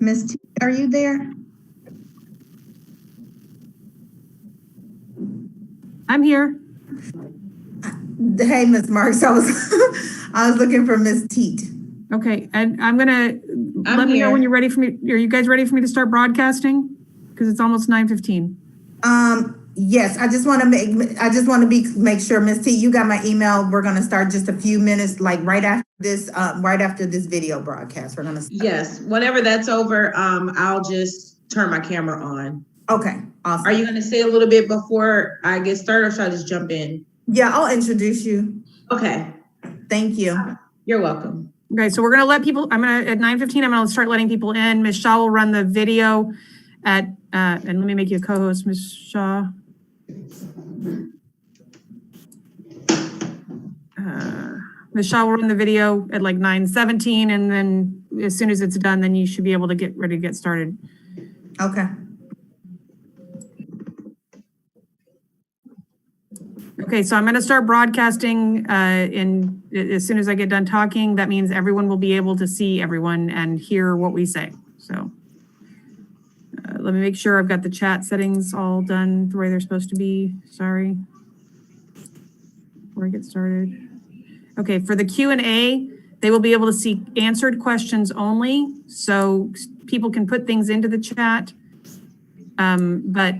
Miss T, are you there? I'm here. Hey, Miss Marks, I was I was looking for Miss Teet. Okay, and I'm gonna, let me know when you're ready for me. Are you guys ready for me to start broadcasting? Because it's almost 9:15. Yes, I just want to make sure, Miss T, you got my email. We're gonna start just a few minutes, like right after this video broadcast. We're gonna start. Yes, whenever that's over, I'll just turn my camera on. Okay, awesome. Are you gonna say a little bit before I get started, or should I just jump in? Yeah, I'll introduce you. Okay. Thank you. You're welcome. Okay, so we're gonna let people, at 9:15, I'm gonna start letting people in. Ms. Shaw will run the video and let me make you a co-host, Ms. Shaw. Ms. Shaw will run the video at like 9:17, and then as soon as it's done, then you should be able to get ready to get started. Okay. Okay, so I'm going to start broadcasting as soon as I get done talking. That means everyone will be able to see everyone and hear what we say. So let me make sure I've got the chat settings all done the way they're supposed to be. Sorry. Before I get started. Okay, for the Q&A, they will be able to see answered questions only. So people can put things into the chat, but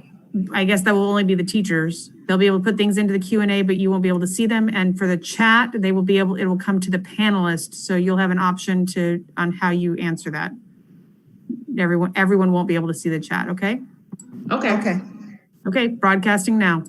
I guess that will only be the teachers. They'll be able to put things into the Q&A, but you won't be able to see them. And for the chat, it will come to the panelists. So you'll have an option on how you answer that. Everyone won't be able to see the chat, okay? Okay. Okay. Okay, broadcasting now.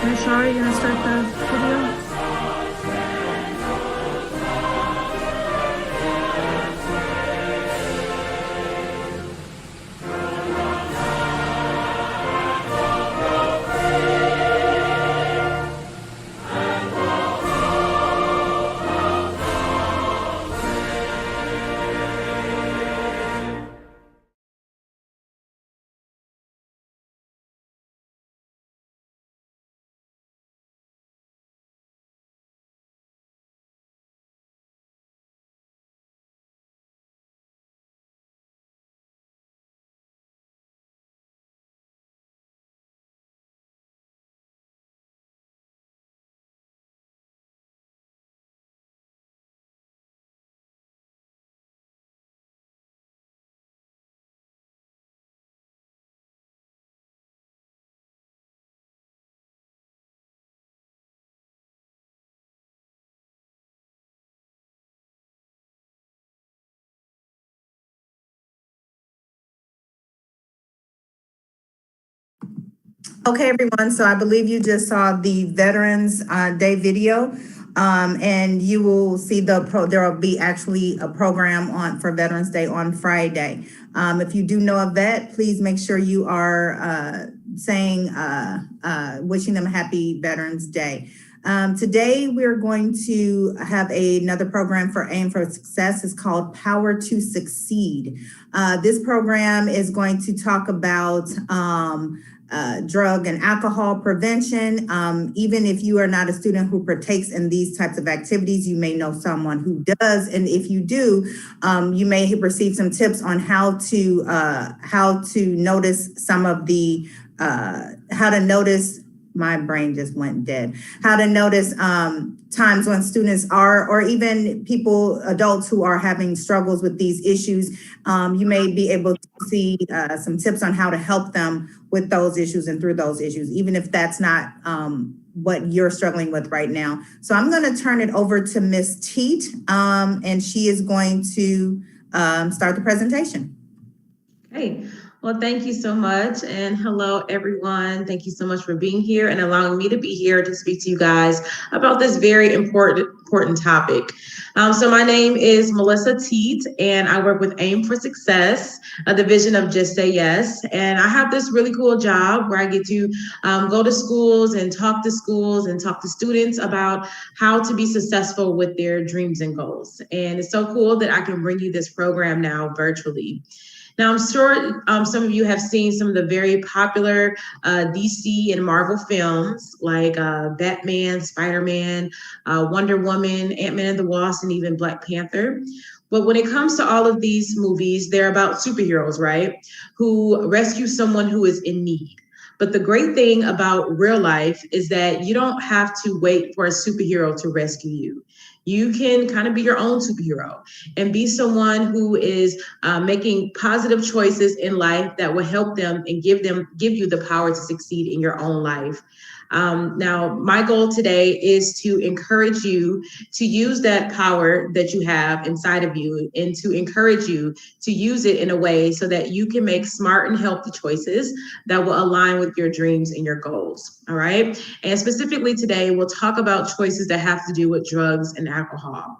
Ms. Shaw, are you gonna start the video? Okay, everyone, so I believe you just saw the Veterans Day video. And you will see there will be actually a program for Veterans Day on Friday. If you do know a vet, please make sure you are wishing them a happy Veterans Day. Today, we're going to have another program for Aim for Success. It's called Power to Succeed. This program is going to talk about drug and alcohol prevention. Even if you are not a student who partakes in these types of activities, you may know someone who does. And if you do, you may receive some tips on how to notice some of the, my brain just went dead. How to notice times when students are, or even adults who are having struggles with these issues. You may be able to see some tips on how to help them with those issues and through those issues, even if that's not what you're struggling with right now. So I'm going to turn it over to Ms. Teet, and she is going to start the presentation. Okay. Well, thank you so much. And hello, everyone. Thank you so much for being here and allowing me to be here to speak to you guys about this very important topic. So my name is Melissa Teet, and I work with Aim for Success, a division of Just Say Yes. And I have this really cool job where I get to go to schools and talk to students about how to be successful with their dreams and goals. And it's so cool that I can bring you this program now virtually. Now, I'm sure some of you have seen some of the very popular DC and Marvel films like Batman, Spider-Man, Wonder Woman, Ant-Man and the Wasp, and even Black Panther. But when it comes to all of these movies, they're about superheroes, right? Who rescue someone who is in need. But the great thing about real life is that you don't have to wait for a superhero to rescue you. You can kind of be your own superhero and be someone who is making positive choices in life that will help them and give you the power to succeed in your own life. Now, my goal today is to encourage you to use that power that you have inside of you and to encourage you to use it in a way so that you can make smart and healthy choices that will align with your dreams and your goals. All right. And specifically today, we'll talk about choices that have to do with drugs and alcohol.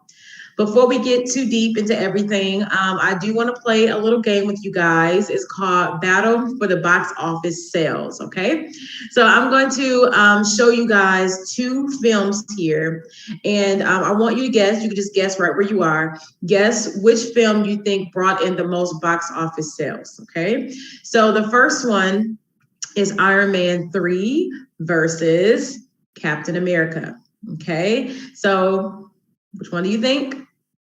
Before we get too deep into everything, I do want to play a little game with you guys. It's called Battle for the Box Office Sales, okay? So I'm going to show you guys two films here, and I want you to guess. You can just guess right where you are. Guess which film you think brought in the most box office sales, okay? So the first one is Iron Man 3 versus Captain America, okay? So which one do you think?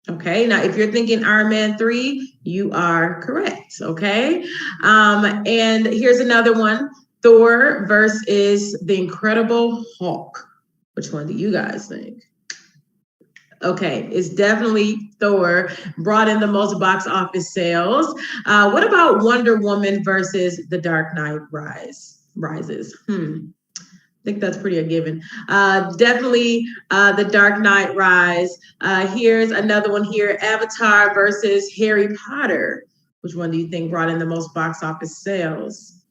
Okay, now if you're thinking Iron Man 3, you are correct, okay? And here's another one, Thor versus the Incredible Hulk. Which one do you guys think? Okay, it's definitely Thor, brought in the most box office sales. What about Wonder Woman versus The Dark Knight Rises? I think that's pretty a given. Definitely The Dark Knight Rise. Here's another one here, Avatar versus Harry Potter. Which one do you think brought in the most box office sales?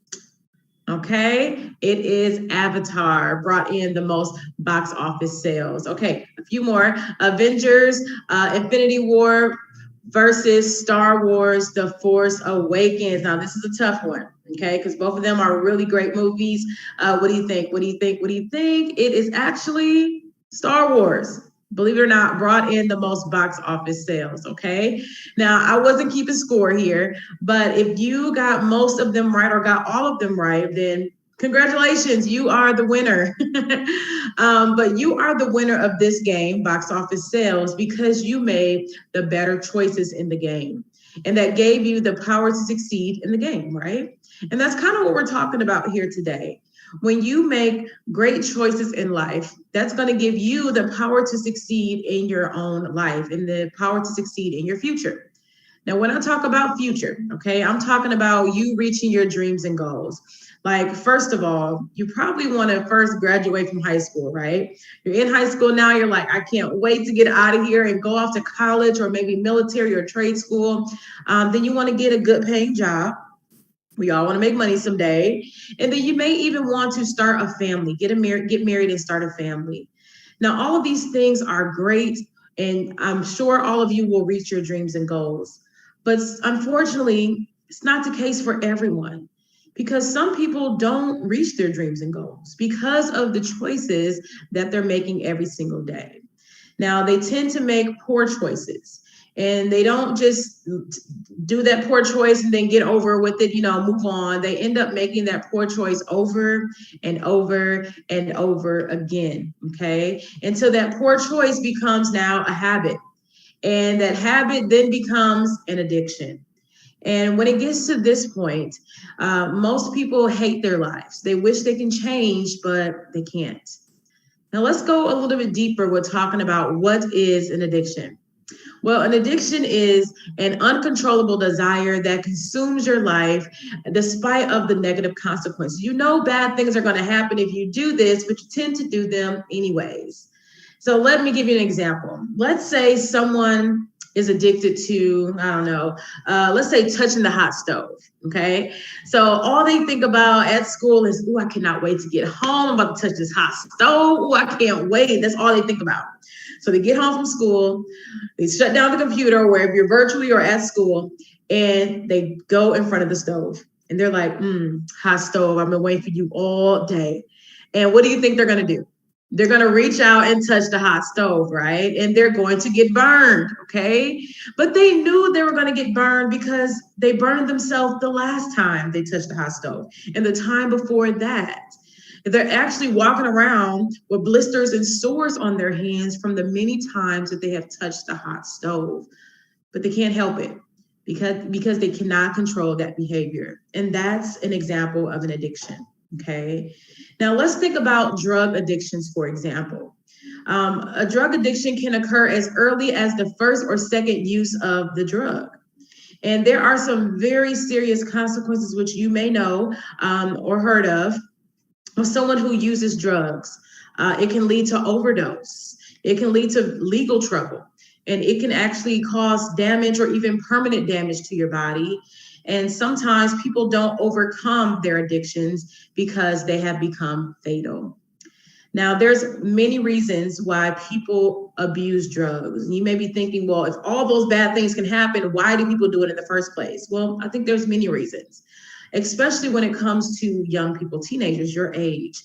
Okay, it is Avatar, brought in the most box office sales. Okay, a few more. Avengers, Infinity War versus Star Wars, The Force Awakens. Now, this is a tough one, okay, because both of them are really great movies. What do you think? What do you think? What do you think? It is actually Star Wars, believe it or not, brought in the most box office sales, okay? Now, I wasn't keeping score here, but if you got most of them right or got all of them right, then congratulations, you are the winner. But you are the winner of this game, box office sales, because you made the better choices in the game. And that gave you the power to succeed in the game, right? And that's kind of what we're talking about here today. When you make great choices in life, that's going to give you the power to succeed in your own life and the power to succeed in your future. Now, when I talk about future, okay, I'm talking about you reaching your dreams and goals. Like, first of all, you probably want to first graduate from high school, right? You're in high school now. You're like, I can't wait to get out of here and go off to college or maybe military or trade school. Then you want to get a good paying job. We all want to make money someday. And then you may even want to start a family, get married and start a family. Now, all of these things are great, and I'm sure all of you will reach your dreams and goals. But unfortunately, it's not the case for everyone, because some people don't reach their dreams and goals because of the choices that they're making every single day. Now, they tend to make poor choices, and they don't just do that poor choice and then get over with it, move on. They end up making that poor choice over and over and over again, okay? Until that poor choice becomes now a habit. And that habit then becomes an addiction. And when it gets to this point, most people hate their lives. They wish they can change, but they can't. Now let's go a little bit deeper with talking about what is an addiction. Well, an addiction is an uncontrollable desire that consumes your life despite of the negative consequences. You know bad things are going to happen if you do this, but you tend to do them anyways. So let me give you an example. Let's say someone is addicted to, let's say touching the hot stove, okay? So all they think about at school is, I cannot wait to get home. I'm about to touch this hot stove. I can't wait. That's all they think about. So they get home from school, they shut down the computer, wherever you're virtually or at school, and they go in front of the stove. And they're like, hot stove, I've been waiting for you all day. And what do you think they're going to do? They're going to reach out and touch the hot stove, right? And they're going to get burned, okay? But they knew they were going to get burned because they burned themselves the last time they touched the hot stove and the time before that. They're actually walking around with blisters and sores on their hands from the many times that they have touched the hot stove, but they can't help it because they cannot control that behavior. And that's an example of an addiction, okay? Now let's think about drug addictions, for example. A drug addiction can occur as early as the first or second use of the drug. And there are some very serious consequences, which you may know or heard of someone who uses drugs. It can lead to overdose. It can lead to legal trouble, and it can actually cause damage or even permanent damage to your body. And sometimes people don't overcome their addictions because they have become fatal. Now, there's many reasons why people abuse drugs. You may be thinking, well, if all those bad things can happen, why do people do it in the first place? Well, I think there's many reasons, especially when it comes to young people, teenagers, your age.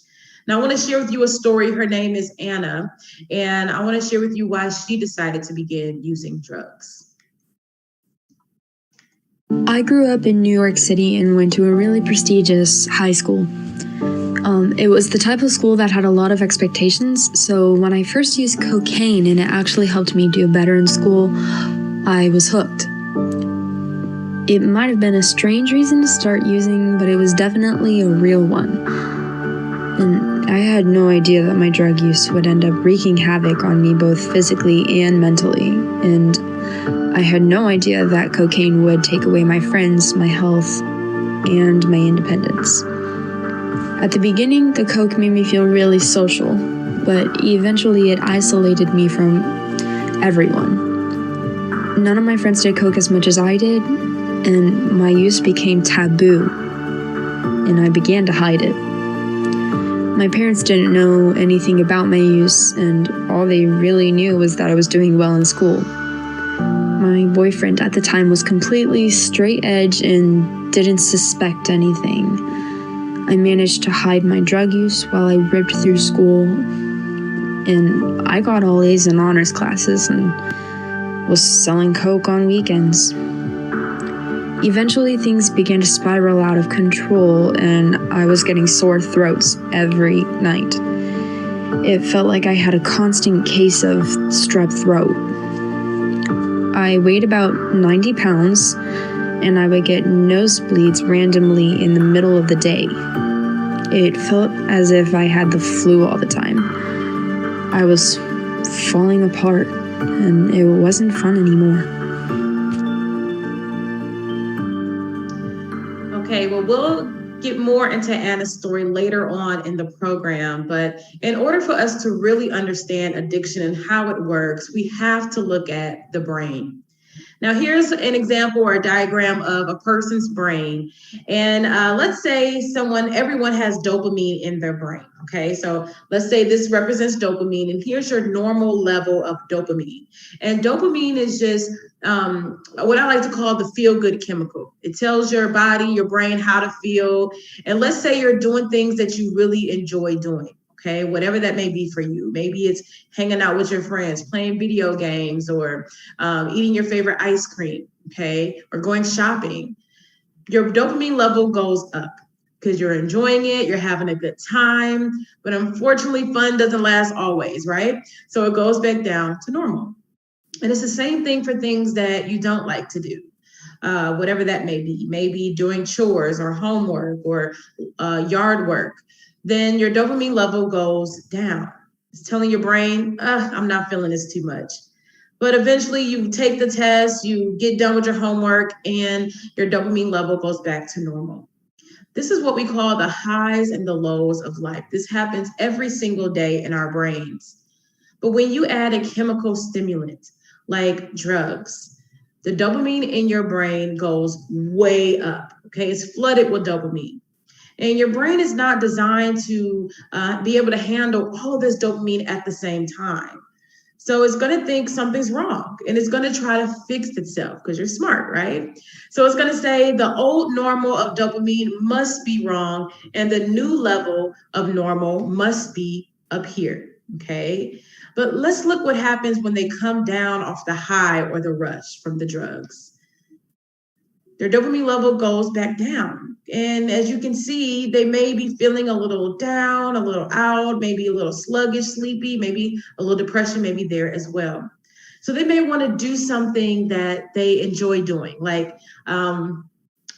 Now, I want to share with you a story. Her name is Anna, and I want to share with you why she decided to begin using drugs. I grew up in New York City and went to a really prestigious high school. It was the type of school that had a lot of expectations, so when I first used cocaine and it actually helped me do better in school, I was hooked. It might have been a strange reason to start using, but it was definitely a real one. And I had no idea that my drug use would end up wreaking havoc on me both physically and mentally. And I had no idea that cocaine would take away my friends, my health, and my independence. At the beginning, the coke made me feel really social, but eventually it isolated me from everyone. None of my friends did coke as much as I did, and my use became taboo, and I began to hide it. My parents didn't know anything about my use, and all they really knew was that I was doing well in school. My boyfriend at the time was completely straight edge and didn't suspect anything. I managed to hide my drug use while I ripped through school, and I got all A's in honors classes and was selling coke on weekends. Eventually, things began to spiral out of control, and I was getting sore throats every night. It felt like I had a constant case of strep throat. I weighed about 90 pounds, and I would get nosebleeds randomly in the middle of the day. It felt as if I had the flu all the time. I was falling apart, and it wasn't fun anymore. Okay, well, we'll get more into Anna's story later on in the program, but in order for us to really understand addiction and how it works, we have to look at the brain. Now, here's an example or a diagram of a person's brain. And let's say everyone has dopamine in their brain. Okay, so let's say this represents dopamine, and here's your normal level of dopamine. And dopamine is just what I like to call the feel-good chemical. It tells your body, your brain how to feel. And let's say you're doing things that you really enjoy doing. Okay, whatever that may be for you. Maybe it's hanging out with your friends, playing video games, or eating your favorite ice cream, okay, or going shopping. Your dopamine level goes up because you're enjoying it, you're having a good time. But unfortunately, fun doesn't last always, right? So it goes back down to normal. And it's the same thing for things that you don't like to do. Whatever that may be, maybe doing chores or homework or yard work, then your dopamine level goes down. It's telling your brain, I'm not feeling this too much. But eventually you take the test, you get done with your homework, and your dopamine level goes back to normal. This is what we call the highs and the lows of life. This happens every single day in our brains. But when you add a chemical stimulant like drugs, the dopamine in your brain goes way up, okay? It's flooded with dopamine. And your brain is not designed to be able to handle all of this dopamine at the same time. So it's going to think something's wrong, and it's going to try to fix itself because you're smart, right? So it's going to say the old normal of dopamine must be wrong, and the new level of normal must be up here, okay? But let's look what happens when they come down off the high or the rush from the drugs. Their dopamine level goes back down. And as you can see, they may be feeling a little down, a little out, maybe a little sluggish, sleepy, maybe a little depression may be there as well. So they may want to do something that they enjoy doing, like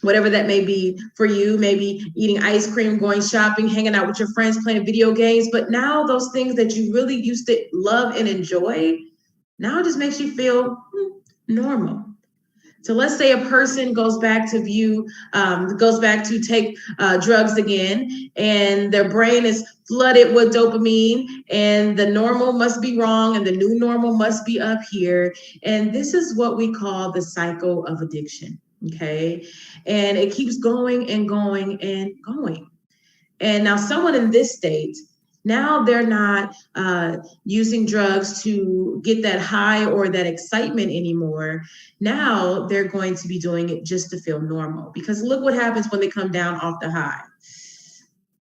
whatever that may be for you, maybe eating ice cream, going shopping, hanging out with your friends, playing video games. But now those things that you really used to love and enjoy, now it just makes you feel normal. So let's say a person goes back to take drugs again, and their brain is flooded with dopamine, and the normal must be wrong, and the new normal must be up here. And this is what we call the cycle of addiction, okay? And it keeps going and going and going. And now someone in this state, now they're not using drugs to get that high or that excitement anymore. Now they're going to be doing it just to feel normal, because look what happens when they come down off the high.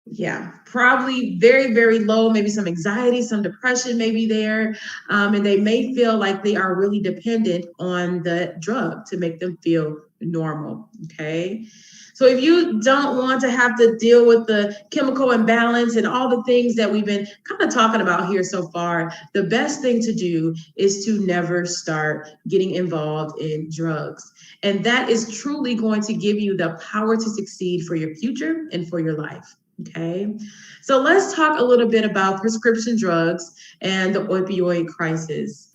Yeah, probably very, very low, maybe some anxiety, some depression may be there. And they may feel like they are really dependent on the drug to make them feel normal, okay? So if you don't want to have to deal with the chemical imbalance and all the things that we've been kind of talking about here so far, the best thing to do is to never start getting involved in drugs. And that is truly going to give you the power to succeed for your future and for your life. Okay, so let's talk a little bit about prescription drugs and the opioid crisis.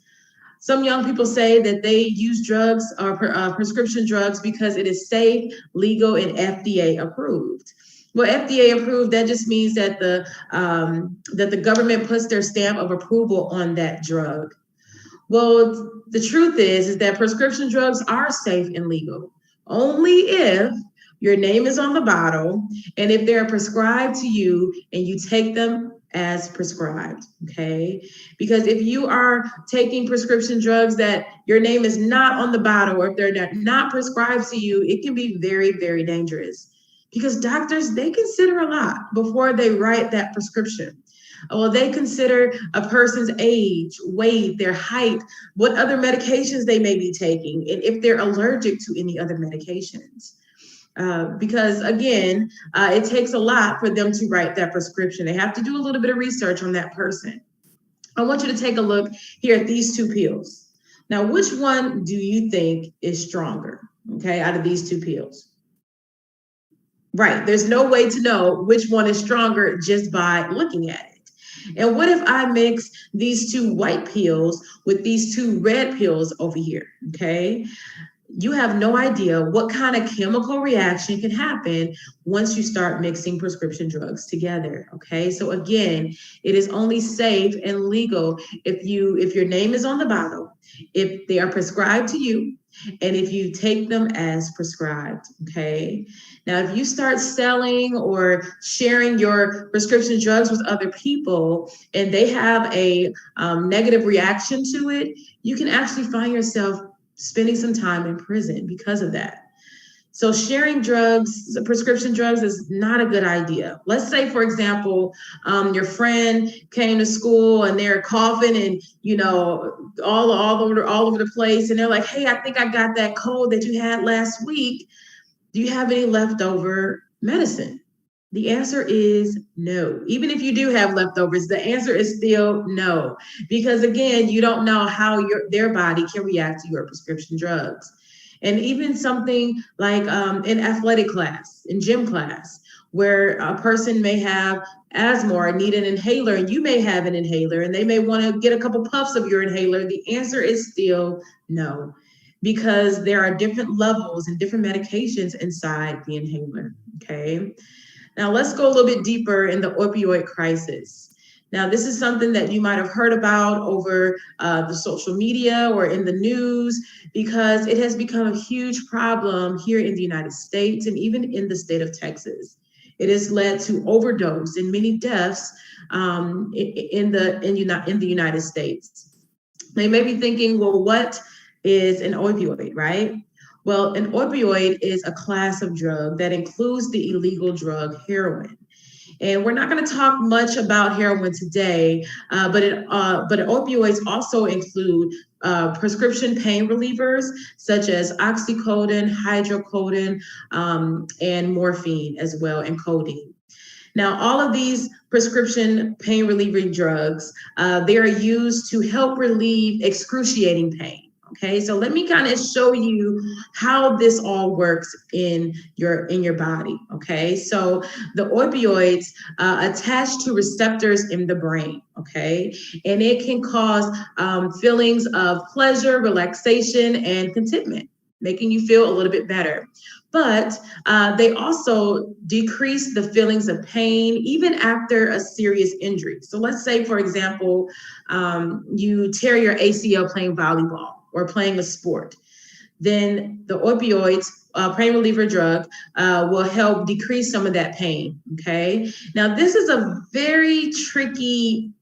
Some young people say that they use drugs or prescription drugs because it is safe, legal, and FDA approved. Well, FDA approved, that just means that the government puts their stamp of approval on that drug. Well, the truth is that prescription drugs are safe and legal only if your name is on the bottle and if they're prescribed to you and you take them as prescribed, okay? Because if you are taking prescription drugs that your name is not on the bottle, or if they're not prescribed to you, it can be very, very dangerous. Because doctors, they consider a lot before they write that prescription. Well, they consider a person's age, weight, their height, what other medications they may be taking, and if they're allergic to any other medications. Because again, it takes a lot for them to write that prescription. They have to do a little bit of research on that person. I want you to take a look here at these two pills. Now, which one do you think is stronger, okay, out of these two pills? Right, there's no way to know which one is stronger just by looking at it. And what if I mix these two white pills with these two red pills over here, okay? You have no idea what kind of chemical reaction can happen once you start mixing prescription drugs together, okay? So again, it is only safe and legal if your name is on the bottle, if they are prescribed to you, and if you take them as prescribed, okay? Now, if you start selling or sharing your prescription drugs with other people and they have a negative reaction to it, you can actually find yourself spending some time in prison because of that. So sharing drugs, prescription drugs, is not a good idea. Let's say, for example, your friend came to school and they're coughing and, you know, all over the place. And they're like, hey, I think I got that cold that you had last week. Do you have any leftover medicine? The answer is no. Even if you do have leftovers, the answer is still no. Because again, you don't know how their body can react to your prescription drugs. And even something like in athletic class, in gym class, where a person may have asthma or need an inhaler, and you may have an inhaler, and they may want to get a couple puffs of your inhaler, the answer is still no, because there are different levels and different medications inside the inhaler, okay? Now let's go a little bit deeper in the opioid crisis. Now, this is something that you might have heard about over the social media or in the news, because it has become a huge problem here in the United States and even in the state of Texas. It has led to overdose and many deaths in the United States. Now, you may be thinking, well, what is an opioid, right? Well, an opioid is a class of drug that includes the illegal drug heroin. And we're not going to talk much about heroin today, but opioids also include prescription pain relievers such as oxycodone, hydrocodone, and morphine as well, and codeine. Now, all of these prescription pain relieving drugs, they are used to help relieve excruciating pain. Okay, so let me kind of show you how this all works in your body. Okay, so the opioids attach to receptors in the brain. Okay, and it can cause feelings of pleasure, relaxation, and contentment, making you feel a little bit better. But they also decrease the feelings of pain even after a serious injury. So let's say, for example, you tear your ACL playing volleyball or playing a sport. Then the opioids, pain reliever drug, will help decrease some of that pain, okay? Now, this is a very tricky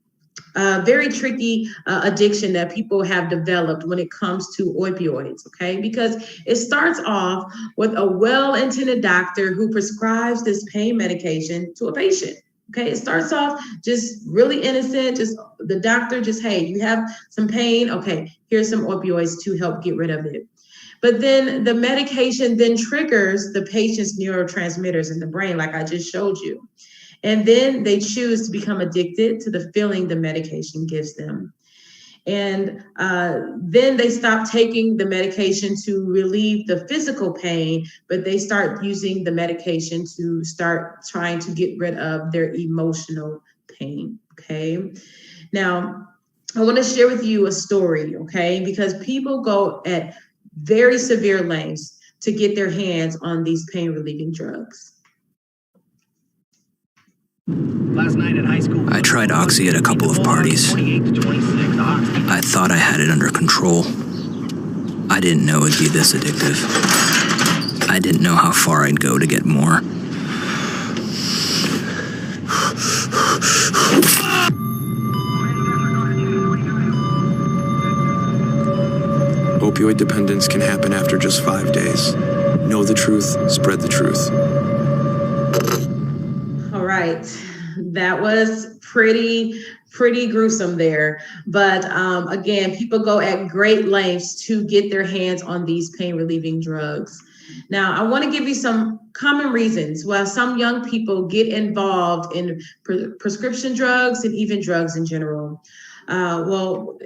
addiction that people have developed when it comes to opioids, okay? Because it starts off with a well-intended doctor who prescribes this pain medication to a patient. Okay, it starts off just really innocent, just the doctor just, hey, you have some pain, okay, here's some opioids to help get rid of it. But then the medication then triggers the patient's neurotransmitters in the brain, like I just showed you. And then they choose to become addicted to the feeling the medication gives them. And then they stop taking the medication to relieve the physical pain, but they start using the medication to start trying to get rid of their emotional pain, okay? Now, I want to share with you a story, okay? Because people go at very severe lengths to get their hands on these pain relieving drugs. Last night in high school, I tried Oxy at a couple of parties. 28 to 26, I thought I had it under control. I didn't know it'd be this addictive. I didn't know how far I'd go to get more. Opioid dependence can happen after just 5 days. Know the truth, spread the truth. All right, that was pretty gruesome there. But again, people go at great lengths to get their hands on these pain relieving drugs. Now, I want to give you some common reasons why some young people get involved in prescription drugs and even drugs in general. Some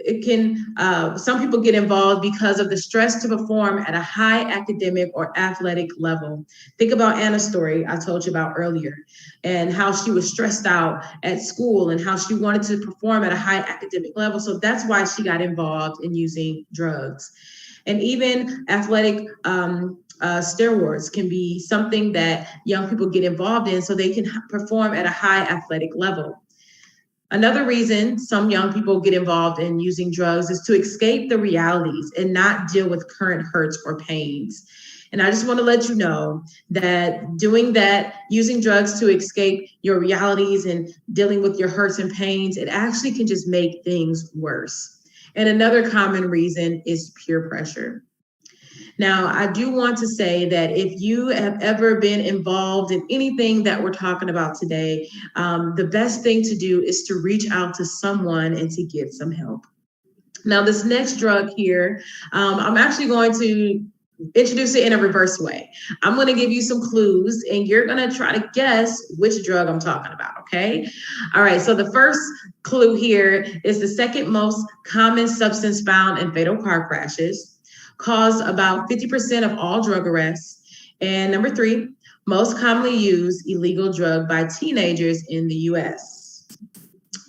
people get involved because of the stress to perform at a high academic or athletic level. Think about Anna's story I told you about earlier, and how she was stressed out at school and how she wanted to perform at a high academic level. So that's why she got involved in using drugs. And even athletic steroids can be something that young people get involved in so they can perform at a high athletic level. Another reason some young people get involved in using drugs is to escape the realities and not deal with current hurts or pains. And I just want to let you know that doing that, using drugs to escape your realities and dealing with your hurts and pains, it actually can just make things worse. And another common reason is peer pressure. Now, I do want to say that if you have ever been involved in anything that we're talking about today, the best thing to do is to reach out to someone and to get some help. Now, this next drug here, I'm actually going to introduce it in a reverse way. I'm going to give you some clues and you're going to try to guess which drug I'm talking about, okay? All right, so the first clue here is the second most common substance found in fatal car crashes, cause about 50% of all drug arrests. And number 3, most commonly used illegal drug by teenagers in the US.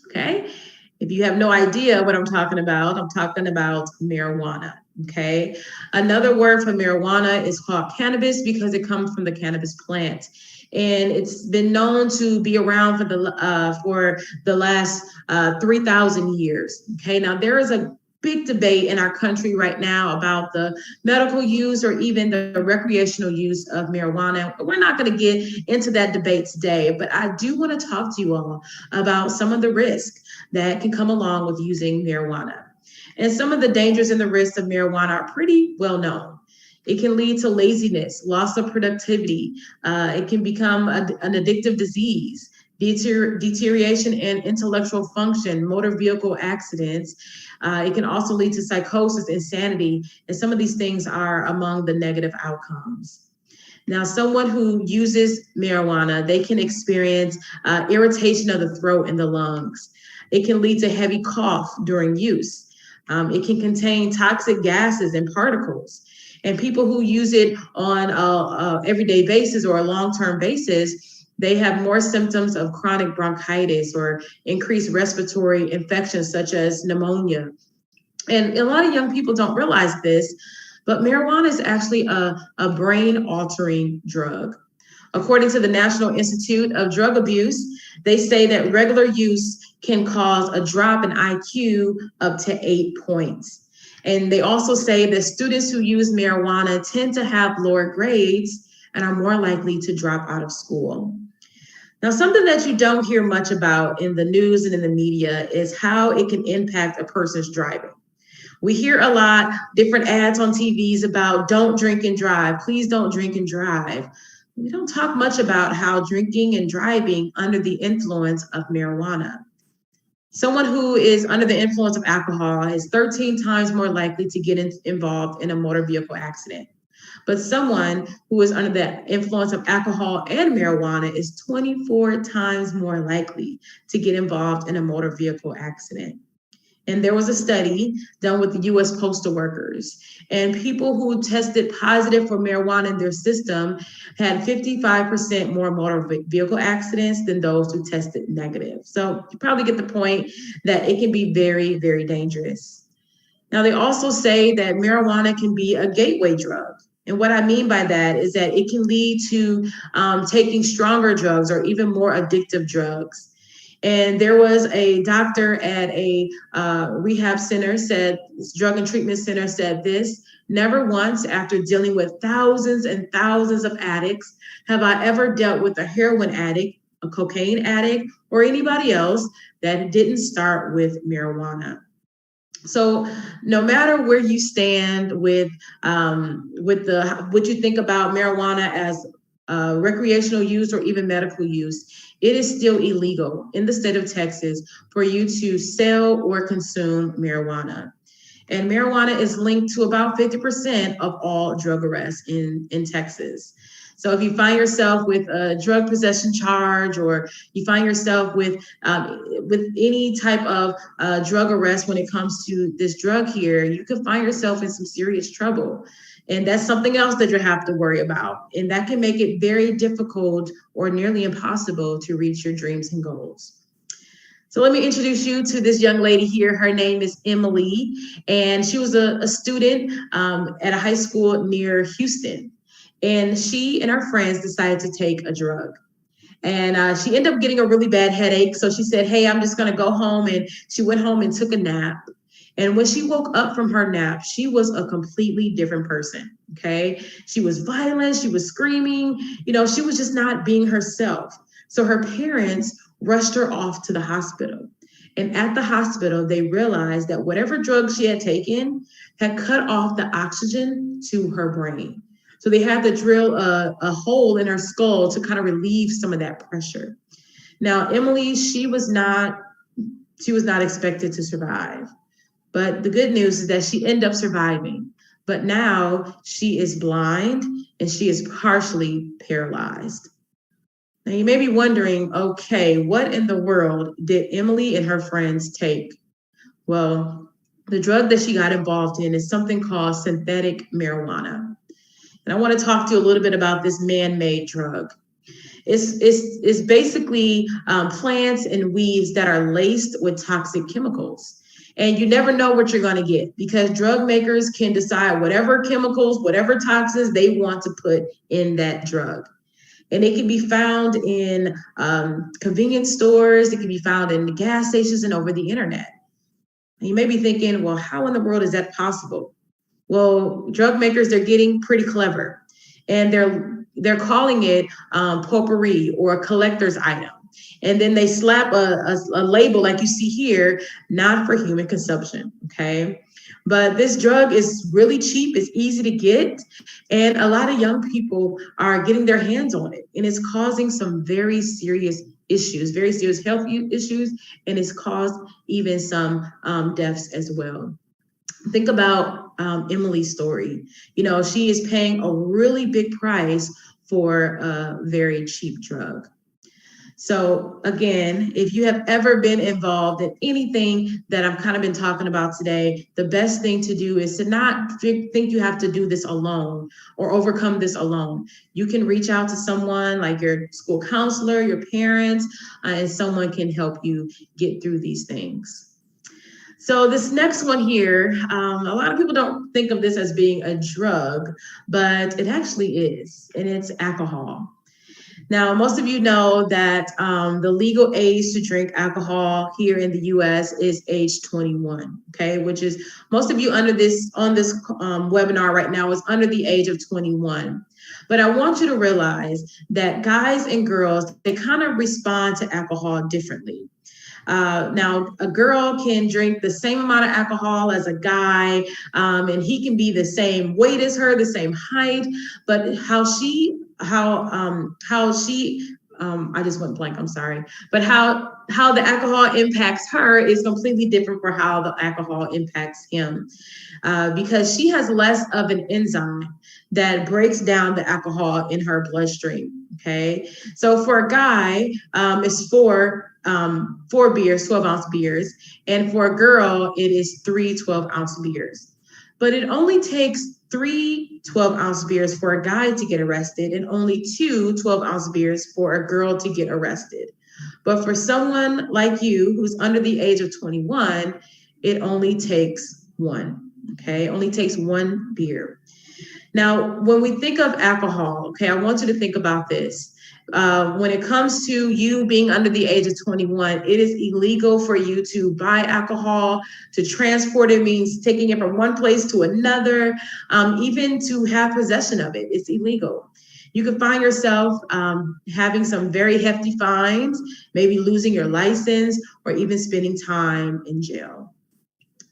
Okay, if you have no idea what I'm talking about marijuana. Okay, another word for marijuana is called cannabis because it comes from the cannabis plant. And it's been known to be around for the last 3,000 years. Okay, now there is a big debate in our country right now about the medical use or even the recreational use of marijuana. We're not going to get into that debate today, but I do want to talk to you all about some of the risks that can come along with using marijuana. And some of the dangers and the risks of marijuana are pretty well known. It can lead to laziness, loss of productivity. It can become an addictive disease, deterioration in intellectual function, motor vehicle accidents. It can also lead to psychosis, insanity, and some of these things are among the negative outcomes. Now, someone who uses marijuana, they can experience irritation of the throat and the lungs. It can lead to heavy cough during use. It can contain toxic gases and particles. And people who use it on an everyday basis or a long-term basis, they have more symptoms of chronic bronchitis or increased respiratory infections such as pneumonia. And a lot of young people don't realize this, but marijuana is actually a brain-altering drug. According to the National Institute of Drug Abuse, they say that regular use can cause a drop in IQ up to 8 points. And they also say that students who use marijuana tend to have lower grades and are more likely to drop out of school. Now, something that you don't hear much about in the news and in the media is how it can impact a person's driving. We hear a lot, different ads on TVs about don't drink and drive, please don't drink and drive. We don't talk much about how drinking and driving under the influence of marijuana. Someone who is under the influence of alcohol is 13 times more likely to get involved in a motor vehicle accident. But someone who is under the influence of alcohol and marijuana is 24 times more likely to get involved in a motor vehicle accident. And there was a study done with the US postal workers, and people who tested positive for marijuana in their system had 55% more motor vehicle accidents than those who tested negative. So you probably get the point that it can be very, very dangerous. Now, they also say that marijuana can be a gateway drug. And what I mean by that is that it can lead to taking stronger drugs or even more addictive drugs. And there was a doctor at a rehab center drug and treatment center said this: never once after dealing with thousands and thousands of addicts have I ever dealt with a heroin addict, a cocaine addict, or anybody else that didn't start with marijuana. So no matter where you stand with what you think about marijuana as recreational use or even medical use, it is still illegal in the state of Texas for you to sell or consume marijuana. And marijuana is linked to about 50% of all drug arrests in Texas. So if you find yourself with a drug possession charge, or you find yourself with any type of drug arrest when it comes to this drug here, you could find yourself in some serious trouble. And that's something else that you have to worry about. And that can make it very difficult or nearly impossible to reach your dreams and goals. So let me introduce you to this young lady here. Her name is Emily, and she was a student at a high school near Houston. And she and her friends decided to take a drug. And she ended up getting a really bad headache. So she said, hey, I'm just going to go home. And she went home and took a nap. And when she woke up from her nap, she was a completely different person. Okay. She was violent. She was screaming. She was just not being herself. So her parents rushed her off to the hospital. And at the hospital, they realized that whatever drugs she had taken had cut off the oxygen to her brain. So they had to drill a hole in her skull to kind of relieve some of that pressure. Now, Emily, she was not expected to survive. But the good news is that she ended up surviving. But now she is blind and she is partially paralyzed. Now you may be wondering, okay, what in the world did Emily and her friends take? Well, the drug that she got involved in is something called synthetic marijuana. And I want to talk to you a little bit about this man-made drug. It's basically plants and weeds that are laced with toxic chemicals. And you never know what you're going to get because drug makers can decide whatever chemicals, whatever toxins they want to put in that drug. And it can be found in convenience stores. It can be found in the gas stations and over the internet. And you may be thinking, well, how in the world is that possible? Well, drug makers, they're getting pretty clever. And they're calling it potpourri or a collector's item. And then they slap a label like you see here, not for human consumption, okay? But this drug is really cheap, it's easy to get, and a lot of young people are getting their hands on it. And it's causing some very serious issues, very serious health issues, and it's caused even some deaths as well. Think about Emily's story. She is paying a really big price for a very cheap drug. So again, if you have ever been involved in anything that I've kind of been talking about today, the best thing to do is to not think you have to do this alone or overcome this alone. You can reach out to someone like your school counselor, your parents, and someone can help you get through these things. So this next one here, a lot of people don't think of this as being a drug, but it actually is, and it's alcohol. Now, most of you know that the legal age to drink alcohol here in the U.S. is age 21, okay? Which is most of you on this webinar right now is under the age of 21. But I want you to realize that guys and girls, they kind of respond to alcohol differently. Now, a girl can drink the same amount of alcohol as a guy, and he can be the same weight as her, the same height, but how she I just went blank, I'm sorry. But how the alcohol impacts her is completely different for how the alcohol impacts him. Because she has less of an enzyme that breaks down the alcohol in her bloodstream, okay? So for a guy, it's four beers, 12-ounce beers. And for a girl, it is 3 12-ounce beers. But it only takes 3 12-ounce beers for a guy to get arrested and only 2 12-ounce beers for a girl to get arrested. But for someone like you who's under the age of 21, it only takes 1, okay? It only takes 1 beer. Now, when we think of alcohol, okay, I want you to think about this. When it comes to you being under the age of 21, it is illegal for you to buy alcohol, to transport it means taking it from one place to another, even to have possession of it. It's illegal. You could find yourself having some very hefty fines, maybe losing your license, or even spending time in jail.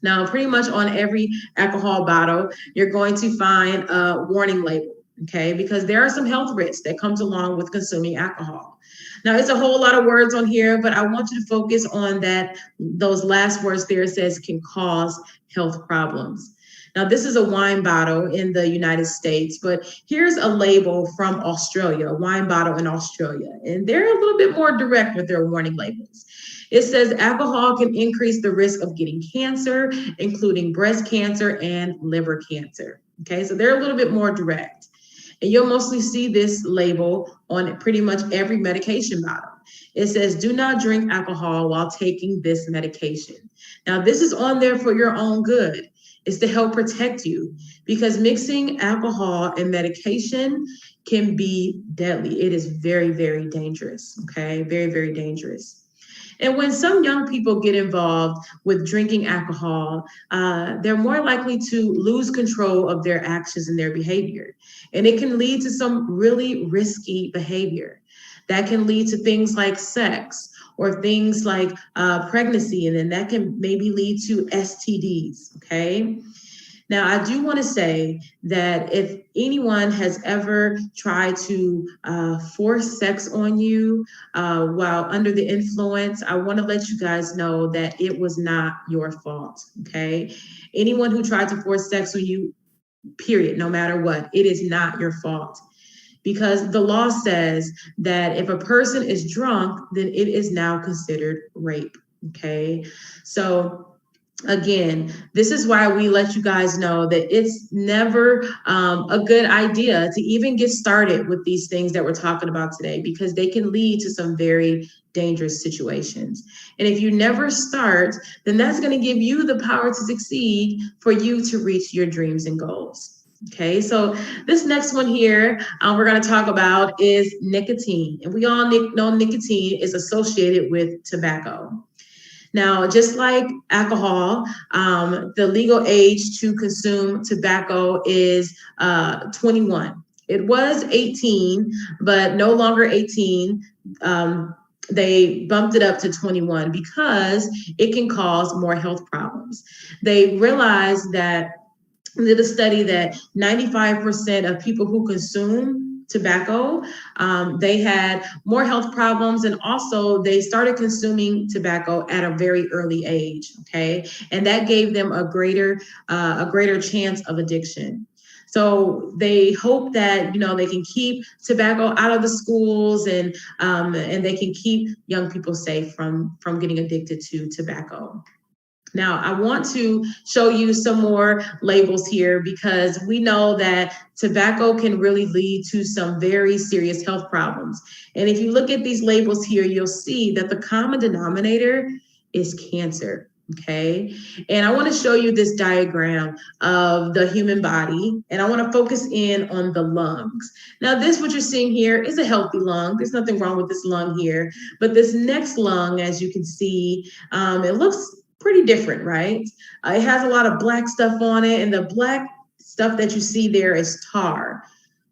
Now, pretty much on every alcohol bottle, you're going to find a warning label, okay? Because there are some health risks that comes along with consuming alcohol. Now, it's a whole lot of words on here, but I want you to focus on those last words there. It says can cause health problems. Now, this is a wine bottle in the United States, but here's a label from Australia, a wine bottle in Australia, and they're a little bit more direct with their warning labels. It says alcohol can increase the risk of getting cancer, including breast cancer and liver cancer. Okay, so they're a little bit more direct. And you'll mostly see this label on pretty much every medication bottle. It says, do not drink alcohol while taking this medication. Now, this is on there for your own good. is to help protect you, because mixing alcohol and medication can be deadly. It is very, very dangerous, okay? Very, very dangerous. And when some young people get involved with drinking alcohol, they're more likely to lose control of their actions and their behavior. And it can lead to some really risky behavior that can lead to things like sex or things like pregnancy, and then that can maybe lead to STDs, okay? Now, I do want to say that if anyone has ever tried to force sex on you while under the influence, I want to let you guys know that it was not your fault, okay? Anyone who tried to force sex on you, period, no matter what, it is not your fault. Because the law says that if a person is drunk, then it is now considered rape, okay? So again, this is why we let you guys know that it's never a good idea to even get started with these things that we're talking about today, because they can lead to some very dangerous situations. And if you never start, then that's going to give you the power to succeed for you to reach your dreams and goals. Okay, so this next one here we're going to talk about is nicotine. And we all know nicotine is associated with tobacco. Now, just like alcohol, the legal age to consume tobacco is 21. It was 18, but no longer 18. They bumped it up to 21 because it can cause more health problems. They realized that, did a study that 95% of people who consume tobacco, they had more health problems, and also they started consuming tobacco at a very early age, okay? And that gave them a greater chance of addiction. So they hope that, you know, they can keep tobacco out of the schools, and they can keep young people safe from getting addicted to tobacco. Now, I want to show you some more labels here, because we know that tobacco can really lead to some very serious health problems. And if you look at these labels here, you'll see that the common denominator is cancer, okay? And I want to show you this diagram of the human body, and I want to focus in on the lungs. Now, this, what you're seeing here, is a healthy lung. There's nothing wrong with this lung here. But this next lung, as you can see, it looks pretty different, right? It has a lot of black stuff on it, and the black stuff that you see there is tar.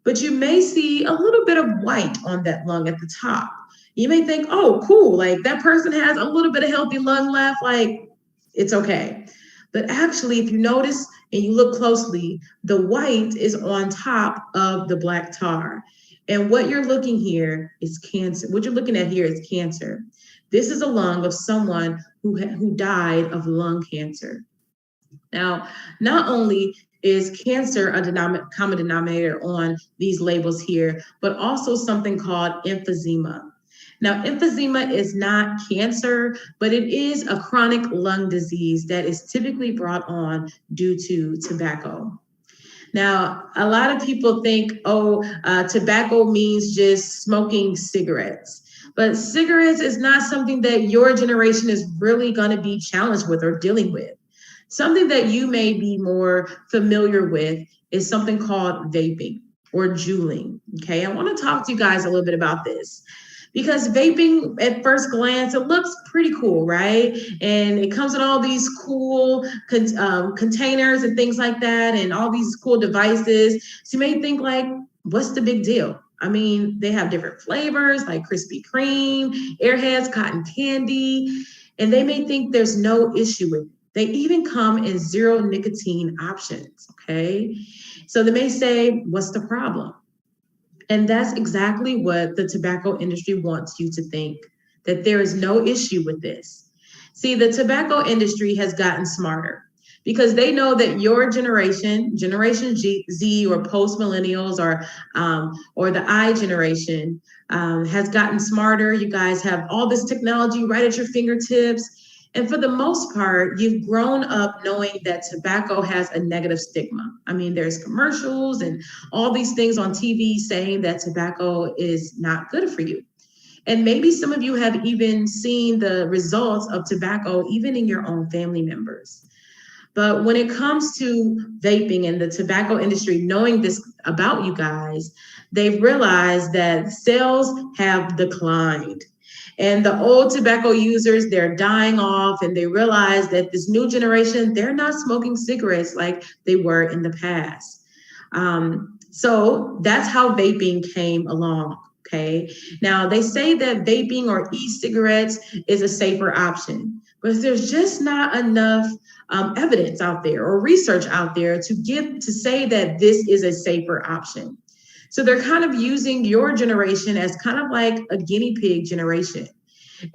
But you may see a little bit of white on that lung at the top. You may think, oh, cool, like that person has a little bit of healthy lung left, like it's okay. But actually, if you notice and you look closely, the white is on top of the black tar. And what you're looking here is cancer. What you're looking at here is cancer. This is a lung of someone who died of lung cancer. Now, not only is cancer a common denominator on these labels here, but also something called emphysema. Now, emphysema is not cancer, but it is a chronic lung disease that is typically brought on due to tobacco. Now, a lot of people think, tobacco means just smoking cigarettes. But cigarettes is not something that your generation is really going to be challenged with or dealing with. Something that you may be more familiar with is something called vaping or juuling, okay? I want to talk to you guys a little bit about this, because vaping at first glance, it looks pretty cool, right? And it comes in all these cool containers and things like that, and all these cool devices. So you may think like, what's the big deal? I mean, they have different flavors like Krispy Kreme, Airheads, cotton candy, and they may think there's no issue with it. They even come in zero nicotine options, okay? So they may say, what's the problem? And that's exactly what the tobacco industry wants you to think, that there is no issue with this. See, the tobacco industry has gotten smarter, because they know that your generation, Generation Z or post-millennials or the I generation has gotten smarter. You guys have all this technology right at your fingertips. And for the most part, you've grown up knowing that tobacco has a negative stigma. I mean, there's commercials and all these things on TV saying that tobacco is not good for you. And maybe some of you have even seen the results of tobacco even in your own family members. But when it comes to vaping and the tobacco industry knowing this about you guys, they've realized that sales have declined. And the old tobacco users, they're dying off, and they realize that this new generation, they're not smoking cigarettes like they were in the past. So that's how vaping came along. Okay. Now they say that vaping or e-cigarettes is a safer option, but there's just not enough evidence out there or research out there to say that this is a safer option. So they're kind of using your generation as kind of like a guinea pig generation.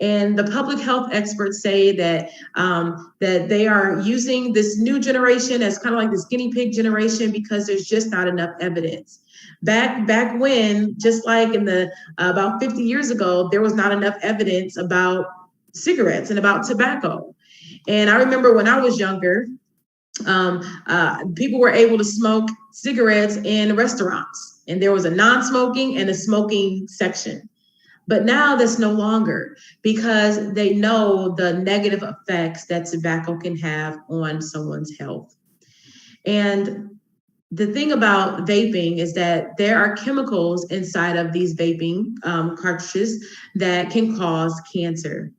And the public health experts say that that they are using this new generation as kind of like this guinea pig generation because there's just not enough evidence. Back when, just like in the about 50 years ago, there was not enough evidence about cigarettes and about tobacco. And I remember when I was younger, people were able to smoke cigarettes in restaurants, and there was a non-smoking and a smoking section. But now that's no longer, because they know the negative effects that tobacco can have on someone's health. And the thing about vaping is that there are chemicals inside of these vaping cartridges that can cause cancer.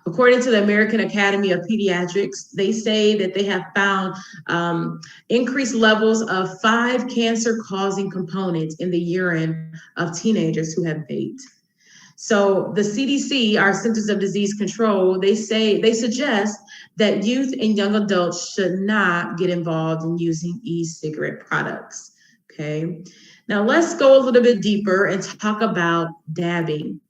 According to the American Academy of Pediatrics, they say that they have found increased levels of 5 cancer-causing components in the urine of teenagers who have vaped. So the CDC, our Centers of Disease Control, they suggest that youth and young adults should not get involved in using e-cigarette products. Okay. Now let's go a little bit deeper and talk about dabbing.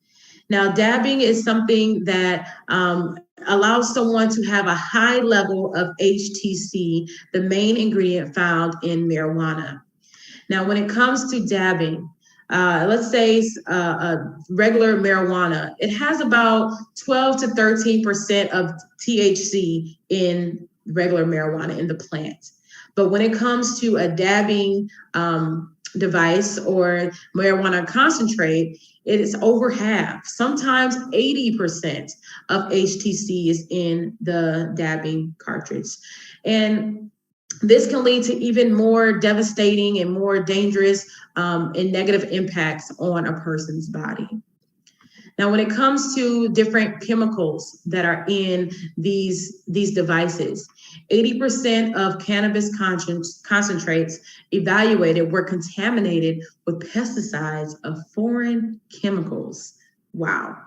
Now, dabbing is something that allows someone to have a high level of HTC, the main ingredient found in marijuana. Now, when it comes to dabbing, let's say regular marijuana, it has about 12 to 13% of THC in regular marijuana in the plant. But when it comes to a dabbing device or marijuana concentrate, it is over half, sometimes 80% of HTC is in the dabbing cartridge. And this can lead to even more devastating and more dangerous and negative impacts on a person's body. Now, when it comes to different chemicals that are in these devices, 80% of cannabis concentrates evaluated were contaminated with pesticides of foreign chemicals. Wow.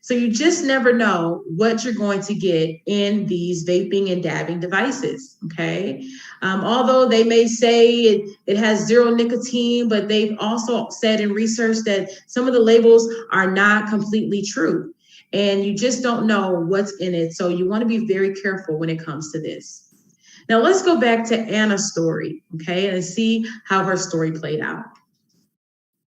So you just never know what you're going to get in these vaping and dabbing devices, okay? Although they may say it has 0 nicotine, but they've also said in research that some of the labels are not completely true. And you just don't know what's in it. So you want to be very careful when it comes to this. Now let's go back to Anna's story, okay, and see how her story played out.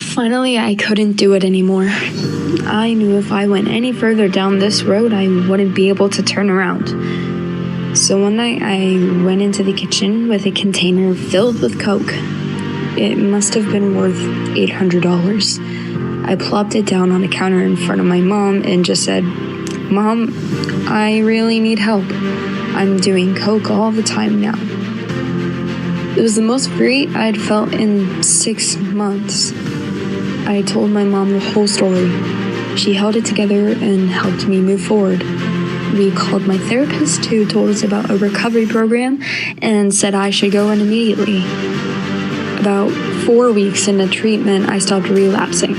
Finally, I couldn't do it anymore. I knew if I went any further down this road, I wouldn't be able to turn around. So one night, I went into the kitchen with a container filled with Coke. It must have been worth $800. I plopped it down on the counter in front of my mom and just said, "Mom, I really need help. I'm doing Coke all the time now." It was the most free I'd felt in 6 months. I told my mom the whole story. She held it together and helped me move forward. We called my therapist, who told us about a recovery program and said I should go in immediately. About 4 weeks into treatment, I stopped relapsing.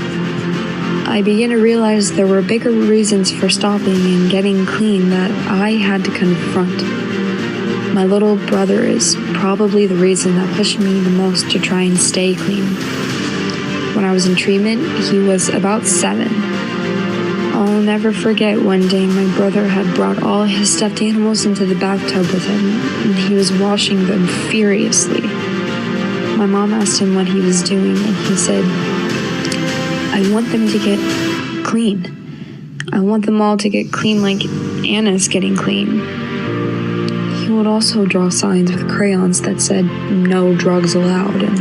I began to realize there were bigger reasons for stopping and getting clean that I had to confront. My little brother is probably the reason that pushed me the most to try and stay clean. When I was in treatment, he was about 7. I'll never forget one day my brother had brought all his stuffed animals into the bathtub with him, and he was washing them furiously. My mom asked him what he was doing, and he said, "I want them to get clean. I want them all to get clean like Anna's getting clean." He would also draw signs with crayons that said, "No drugs allowed," and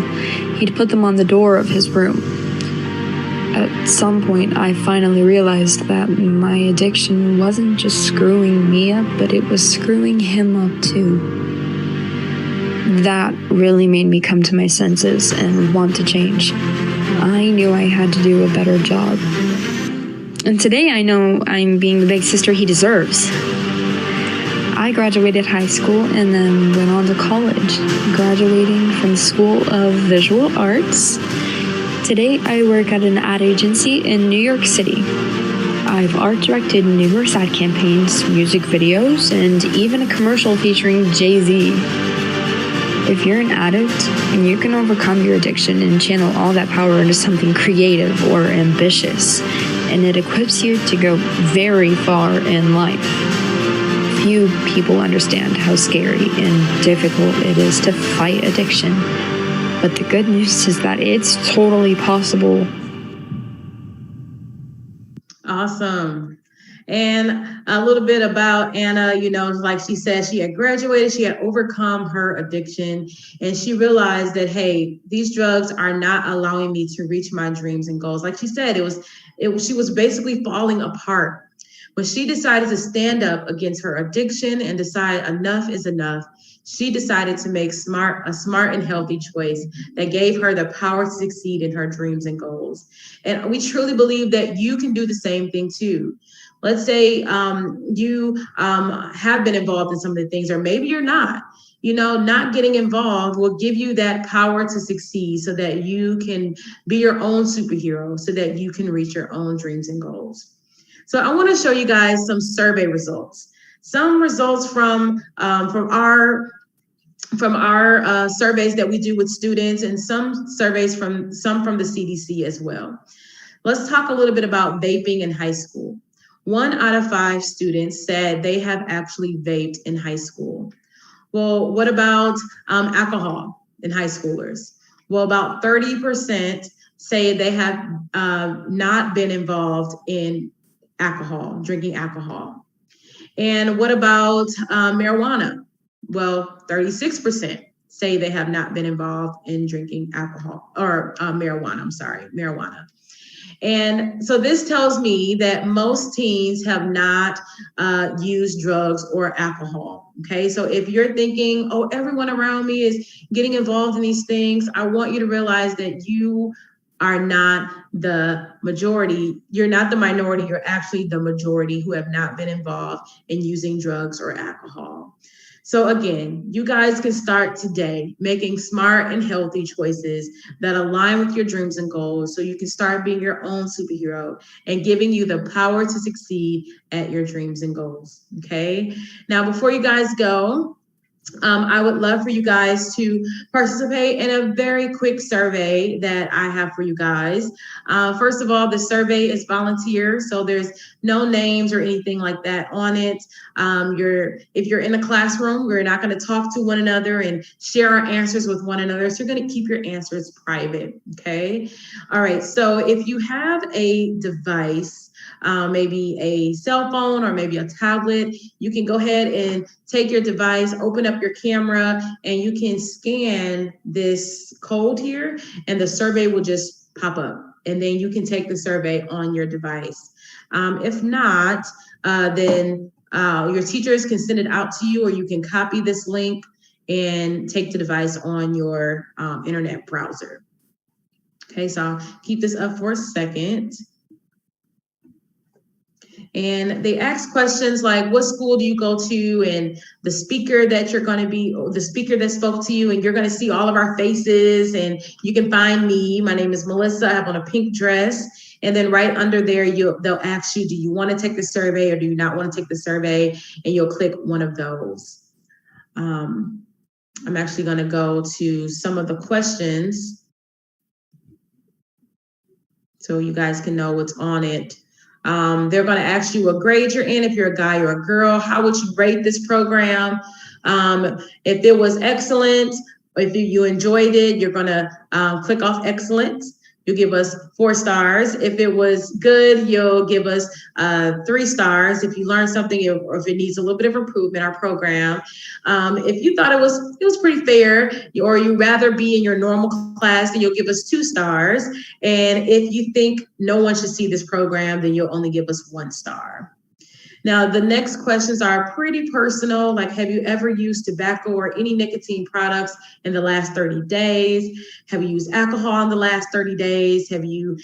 he'd put them on the door of his room. At some point, I finally realized that my addiction wasn't just screwing me up, but it was screwing him up too. That really made me come to my senses and want to change. I knew I had to do a better job. And today I know I'm being the big sister he deserves. I graduated high school and then went on to college, graduating from the School of Visual Arts. Today I work at an ad agency in New York City. I've art directed numerous ad campaigns, music videos, and even a commercial featuring Jay-Z. If you're an addict and you can overcome your addiction and channel all that power into something creative or ambitious, and it equips you to go very far in life. Few people understand how scary and difficult it is to fight addiction. But the good news is that it's totally possible. Awesome. And a little bit about Anna, like she said, she had graduated, she had overcome her addiction, and she realized that, hey, these drugs are not allowing me to reach my dreams and goals. Like she said, she was basically falling apart. When she decided to stand up against her addiction and decide enough is enough, she decided to make a smart and healthy choice that gave her the power to succeed in her dreams and goals. And we truly believe that you can do the same thing too. Let's say you have been involved in some of the things, or maybe you're not. Not getting involved will give you that power to succeed so that you can be your own superhero, so that you can reach your own dreams and goals. So I want to show you guys some survey results. Some results from our surveys that we do with students, and some surveys from the CDC as well. Let's talk a little bit about vaping in high school. 1 out of 5 students said they have actually vaped in high school. Well, what about alcohol in high schoolers? Well, about 30% say they have not been involved in alcohol, drinking alcohol. And what about marijuana? Well, 36% say they have not been involved in drinking alcohol or marijuana. And so this tells me that most teens have not used drugs or alcohol. Okay, so if you're thinking, oh, everyone around me is getting involved in these things, I want you to realize that you are not the majority. You're not the minority. You're actually the majority who have not been involved in using drugs or alcohol. So again, you guys can start today making smart and healthy choices that align with your dreams and goals, so you can start being your own superhero and giving you the power to succeed at your dreams and goals. Okay. Now, before you guys go, I would love for you guys to participate in a very quick survey that I have for you guys. First of all, the survey is volunteer, so there's no names or anything like that on it. If you're in a classroom, we're not going to talk to one another and share our answers with one another. So you're going to keep your answers private. Okay. All right. So if you have a device, maybe a cell phone or maybe a tablet, you can go ahead and take your device, open up your camera, and you can scan this code here, and the survey will just pop up. And then you can take the survey on your device. If not, then your teachers can send it out to you, or you can copy this link and take the device on your internet browser. Okay, so I'll keep this up for a second. And they ask questions like, what school do you go to? And the speaker that you're going to be, the speaker that spoke to you, and you're going to see all of our faces, and you can find me. My name is Melissa. I have on a pink dress. And then right under there, they'll ask you, do you want to take the survey or do you not want to take the survey? And you'll click one of those. I'm actually going to go to some of the questions so you guys can know what's on it. They're going to ask you what grade you're in, if you're a guy or a girl. How would you rate this program? If it was excellent, if you enjoyed it, you're going to click off excellent. You give us 4 stars. If it was good, you'll give us 3 stars. If you learned something, or if it needs a little bit of improvement, our program. If you thought it was pretty fair, or you rather be in your normal class, then you'll give us 2 stars. And if you think no one should see this program, then you'll only give us 1 star. Now, the next questions are pretty personal, like have you ever used tobacco or any nicotine products in the last 30 days? Have you used alcohol in the last 30 days? Have you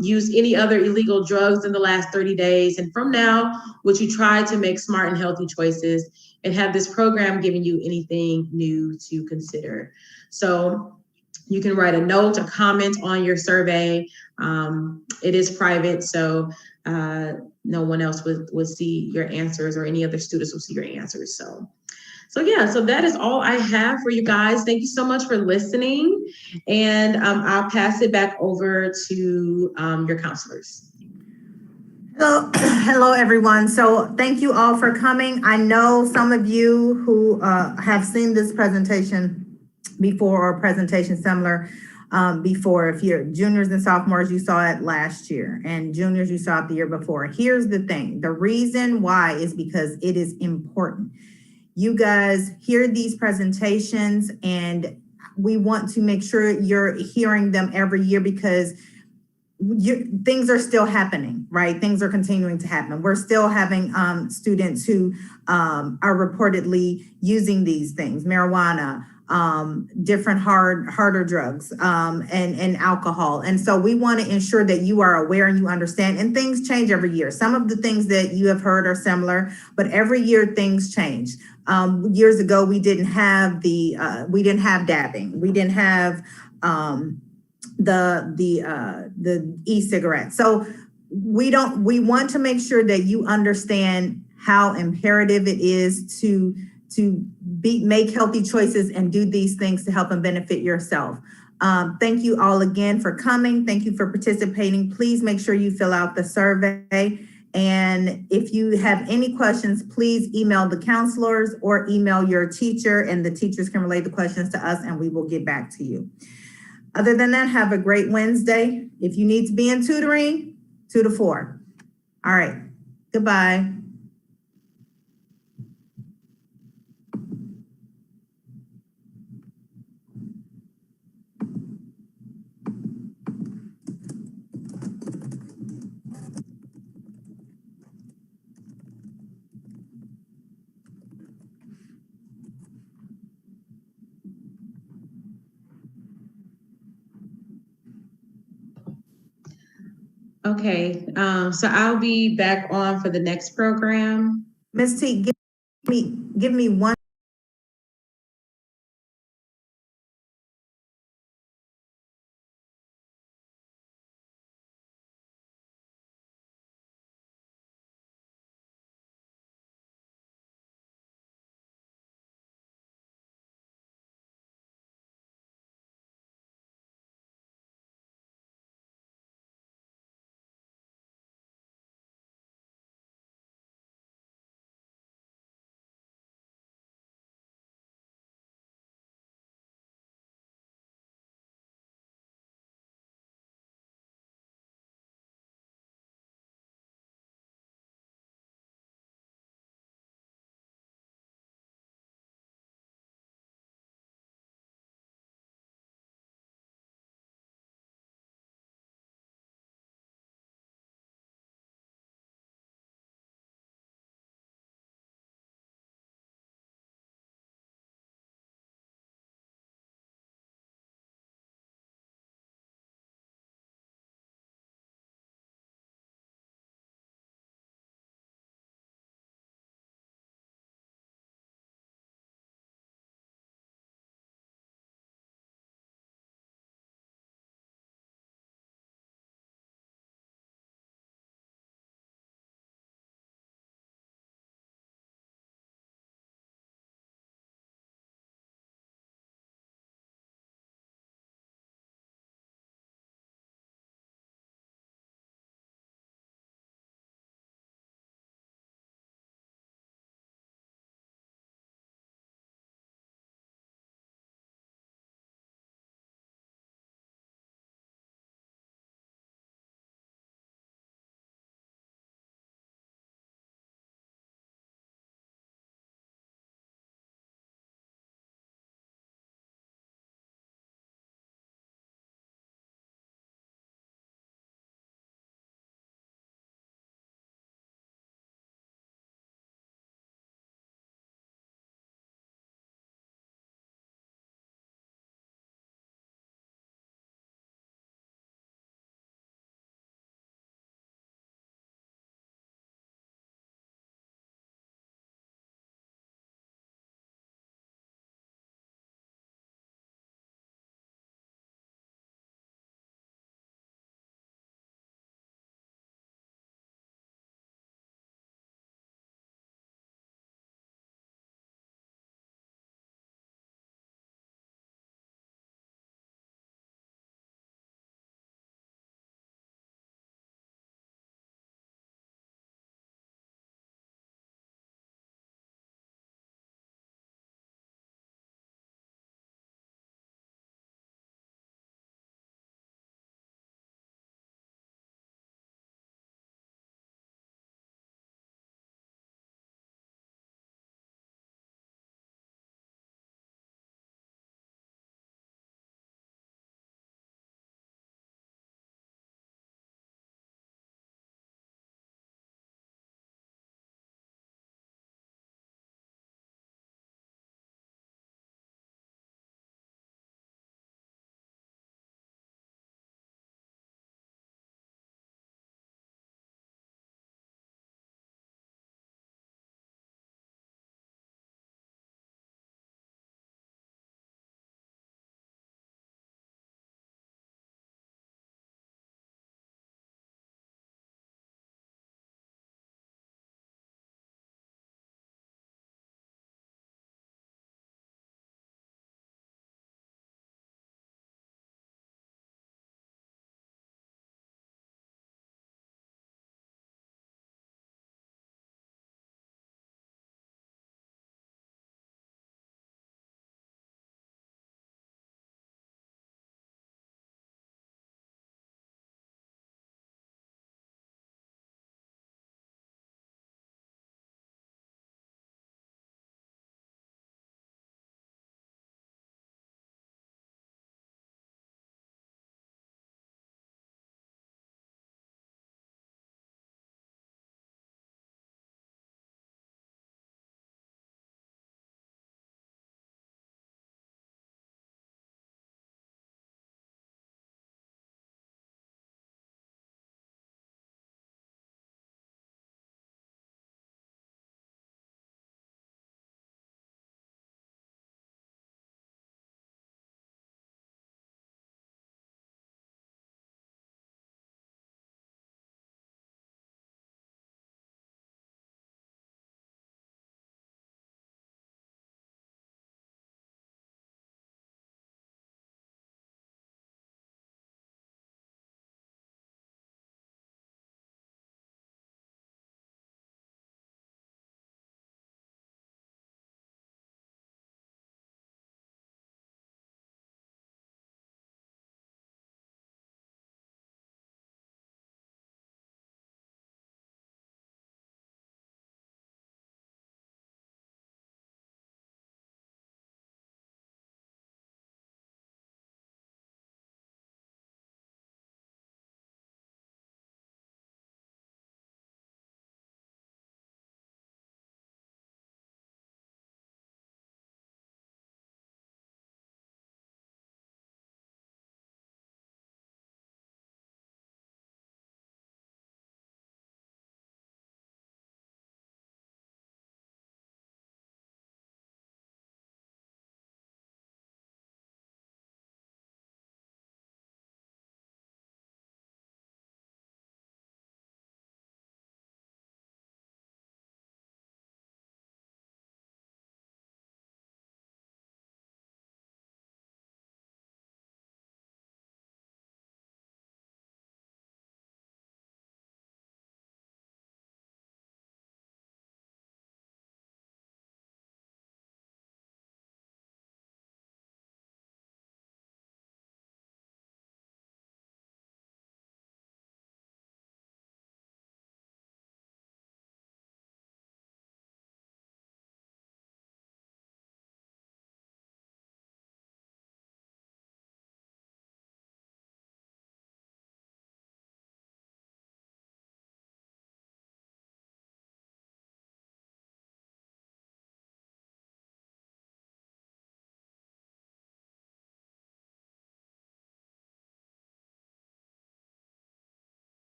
used any other illegal drugs in the last 30 days? And from now, would you try to make smart and healthy choices? And have this program given you anything new to consider? So you can write a note, a comment on your survey. It is private, so no one else would see your answers, or any other students will see your answers. So yeah, so that is all I have for you guys. Thank you so much for listening, and I'll pass it back over to your counselors. Hello, everyone. So thank you all for coming. I know some of you who have seen this presentation before, or presentation similar before. If you're juniors and sophomores, you saw it last year, and juniors, you saw it the year before. Here's the thing. The reason why is because it is important. You guys hear these presentations, and we want to make sure you're hearing them every year, because things are still happening, right? Things are continuing to happen. We're still having students who are reportedly using these things, marijuana, different harder drugs, and alcohol. And so we want to ensure that you are aware and you understand, and things change every year. Some of the things that you have heard are similar, but every year things change. Years ago, we didn't have dabbing. We didn't have the e-cigarette. So we want to make sure that you understand how imperative it is to make healthy choices and do these things to help and benefit yourself. Thank you all again for coming. Thank you for participating. Please make sure you fill out the survey. And if you have any questions, please email the counselors or email your teacher, and the teachers can relay the questions to us and we will get back to you. Other than that, have a great Wednesday. If you need to be in tutoring, 2 to 4. All right, goodbye. Okay, so I'll be back on for the next program. Ms. T, give me one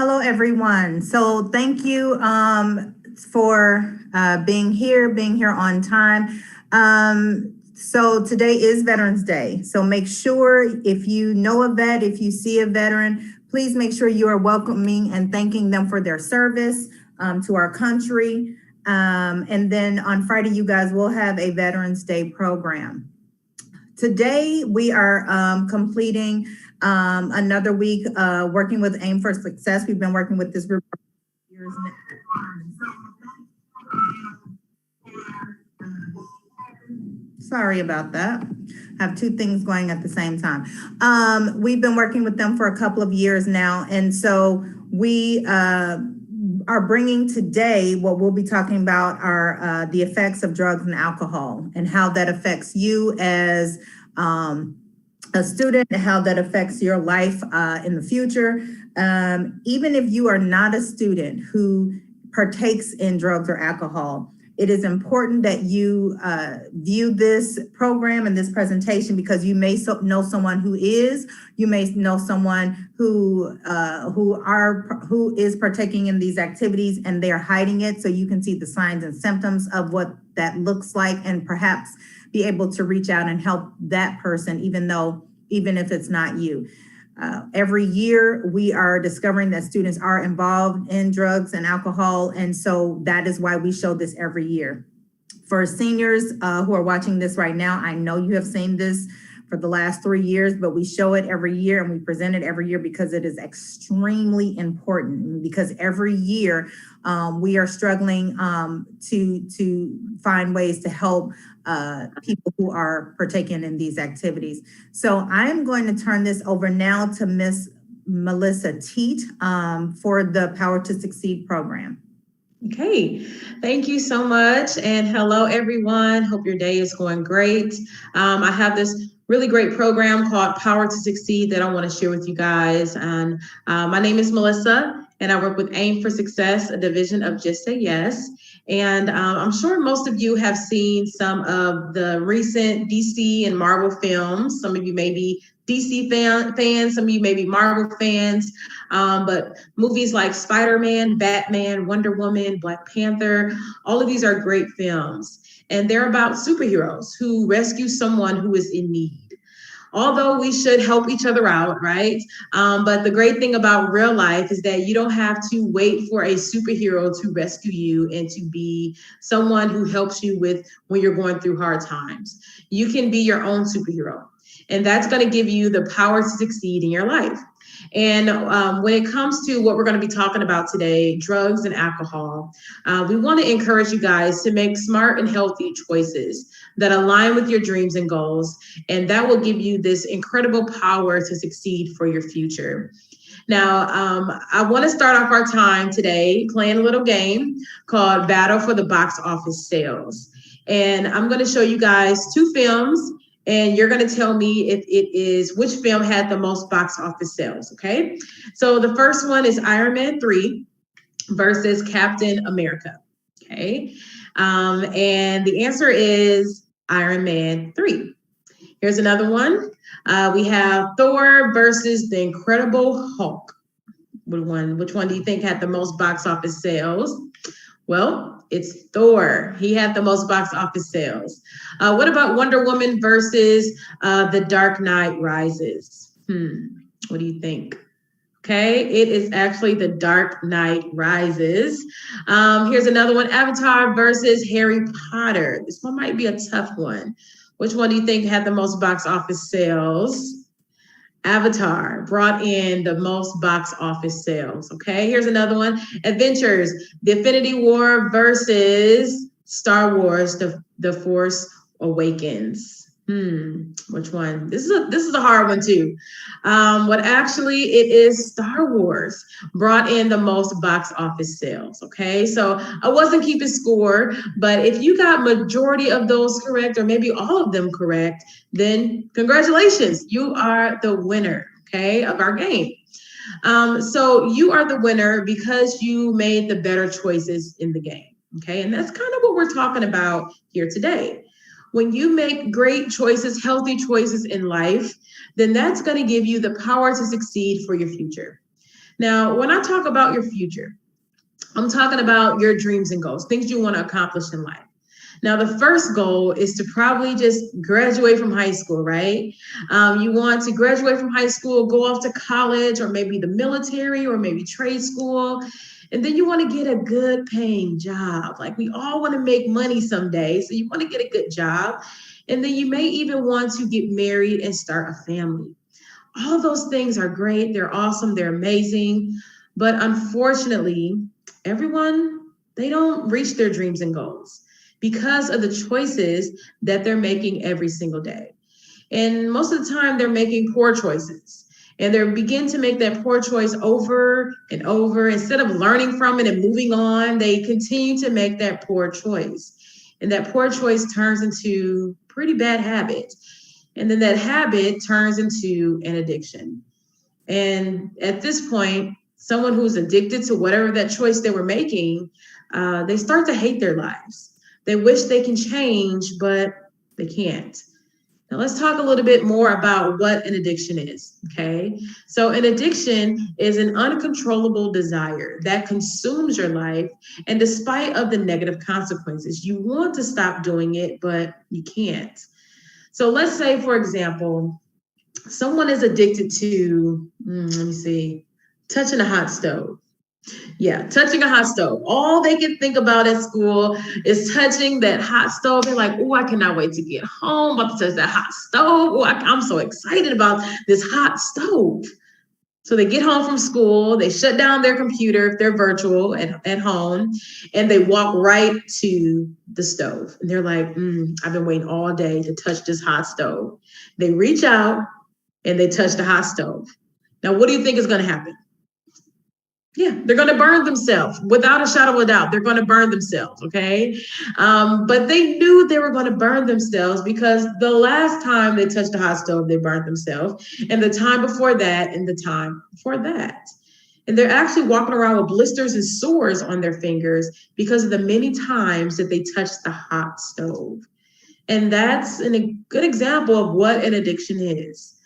Hello, everyone. So thank you for being here on time. So today is Veterans Day. So make sure if you know a vet, if you see a veteran, please make sure you are welcoming and thanking them for their service to our country. And then on Friday, you guys will have a Veterans Day program. Today, we are completing another week working with AIM for Success. We've been working with this group for years now. Sorry about that. I have two things going at the same time. We've been working with them for a couple of years now. And so we are bringing today, what we'll be talking about are the effects of drugs and alcohol and how that affects you as a student, how that affects your life in the future. Even if you are not a student who partakes in drugs or alcohol, it is important that you view this program and this presentation because you may know someone who is, you may know someone who is partaking in these activities and they're hiding it, so you can see the signs and symptoms of what that looks like and perhaps be able to reach out and help that person, even if it's not you. Every year, we are discovering that students are involved in drugs and alcohol, and so that is why we show this every year. For seniors who are watching this right now, I know you have seen this for the last 3 years, but we show it every year and we present it every year because it is extremely important. Because every year we are struggling to find ways to help people who are partaking in these activities. So I'm going to turn this over now to Miss Melissa Teat for the Power to Succeed program. Okay, thank you so much. And hello, everyone. Hope your day is going great. I have this really great program called Power to Succeed that I want to share with you guys. And my name is Melissa, and I work with AIM for Success, a division of Just Say Yes. And I'm sure most of you have seen some of the recent DC and Marvel films. Some of you may be DC fans, some of you may be Marvel fans, but movies like Spider-Man, Batman, Wonder Woman, Black Panther, all of these are great films. And they're about superheroes who rescue someone who is in need. Although we should help each other out, right? But the great thing about real life is that you don't have to wait for a superhero to rescue you and to be someone who helps you with when you're going through hard times. You can be your own superhero, and that's going to give you the power to succeed in your life. And when it comes to what we're going to be talking about today, drugs and alcohol, we want to encourage you guys to make smart and healthy choices that align with your dreams and goals. And that will give you this incredible power to succeed for your future. Now, I want to start off our time today playing a little game called Battle for the Box Office Sales. And I'm going to show you guys two films, and you're going to tell me if it is which film had the most box office sales, okay? So the first one is Iron Man 3 versus Captain America, okay? And the answer is Iron Man 3. Here's another one. We have Thor versus the Incredible Hulk. Which one do you think had the most box office sales? Well, it's Thor. He had the most box office sales. What about Wonder Woman versus The Dark Knight Rises? What do you think? Okay, it is actually The Dark Knight Rises. Here's another one, Avatar versus Harry Potter. This one might be a tough one. Which one do you think had the most box office sales? Avatar brought in the most box office sales. Okay, here's another one. Avengers, The Infinity War versus Star Wars, The Force Awakens. Which one? This is a hard one too. Actually it is Star Wars brought in the most box office sales. Okay, so I wasn't keeping score, but if you got majority of those correct, or maybe all of them correct, then congratulations, you are the winner, okay, of our game. So you are the winner because you made the better choices in the game. Okay, and that's kind of what we're talking about here today. When you make great choices, healthy choices in life, then that's going to give you the power to succeed for your future. Now, when I talk about your future, I'm talking about your dreams and goals, things you want to accomplish in life. Now, the first goal is to probably just graduate from high school, right? You want to graduate from high school, go off to college, or maybe the military, or maybe trade school. And then you want to get a good paying job. Like, we all want to make money someday. So you want to get a good job. And then you may even want to get married and start a family. All of those things are great. They're awesome. They're amazing. But unfortunately, everyone, they don't reach their dreams and goals because of the choices that they're making every single day. And most of the time, they're making poor choices. And they begin to make that poor choice over and over. Instead of learning from it and moving on, they continue to make that poor choice. And that poor choice turns into pretty bad habit. And then that habit turns into an addiction. And at this point, someone who's addicted to whatever that choice they were making, they start to hate their lives. They wish they can change, but they can't. Now let's talk a little bit more about what an addiction is, okay? So an addiction is an uncontrollable desire that consumes your life, and despite of the negative consequences, you want to stop doing it, but you can't. So let's say, for example, someone is addicted to, touching a hot stove. Yeah, touching a hot stove. All they can think about at school is touching that hot stove. They're like, oh, I cannot wait to get home. I'm about to touch that hot stove. Oh, I'm so excited about this hot stove. So they get home from school, they shut down their computer if they're virtual at home, and they walk right to the stove. And they're like, I've been waiting all day to touch this hot stove. They reach out and they touch the hot stove. Now, what do you think is going to happen? Yeah, they're going to burn themselves without a shadow of a doubt. They're going to burn themselves, okay? But they knew they were going to burn themselves because the last time they touched the hot stove, they burned themselves, and the time before that, and the time before that. And they're actually walking around with blisters and sores on their fingers because of the many times that they touched the hot stove. And that's a good example of what an addiction is.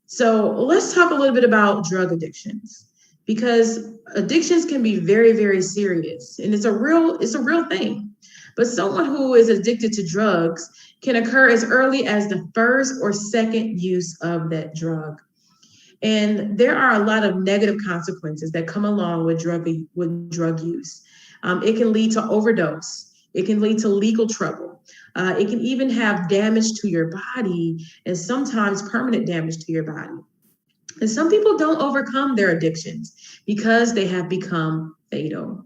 So let's talk a little bit about drug addictions, because addictions can be very, very serious, and it's a real thing. But someone who is addicted to drugs can occur as early as the first or second use of that drug. And there are a lot of negative consequences that come along with drug use. It can lead to overdose. It can lead to legal trouble. It can even have damage to your body, and sometimes permanent damage to your body. And some people don't overcome their addictions because they have become fatal.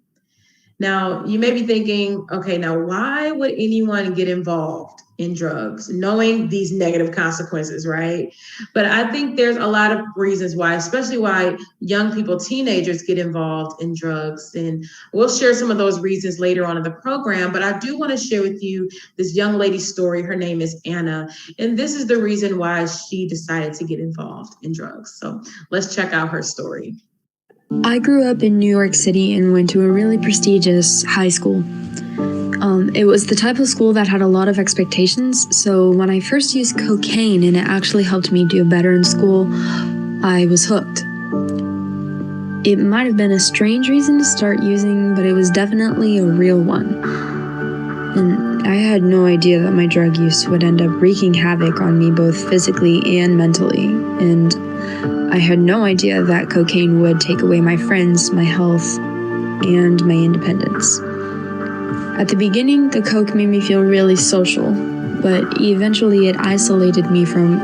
Now, you may be thinking, okay, now why would anyone get involved in drugs, knowing these negative consequences, right? But I think there's a lot of reasons why, especially why young people, teenagers, get involved in drugs. And we'll share some of those reasons later on in the program. But I do want to share with you this young lady's story. Her name is Anna. And this is the reason why she decided to get involved in drugs. So let's check out her story. I grew up in New York City and went to a really prestigious high school. It was the type of school that had a lot of expectations, so when I first used cocaine and it actually helped me do better in school, I was hooked. It might have been a strange reason to start using, but it was definitely a real one. And I had no idea that my drug use would end up wreaking havoc on me both physically and mentally, and I had no idea that cocaine would take away my friends, my health, and my independence. At the beginning, the coke made me feel really social, but eventually it isolated me from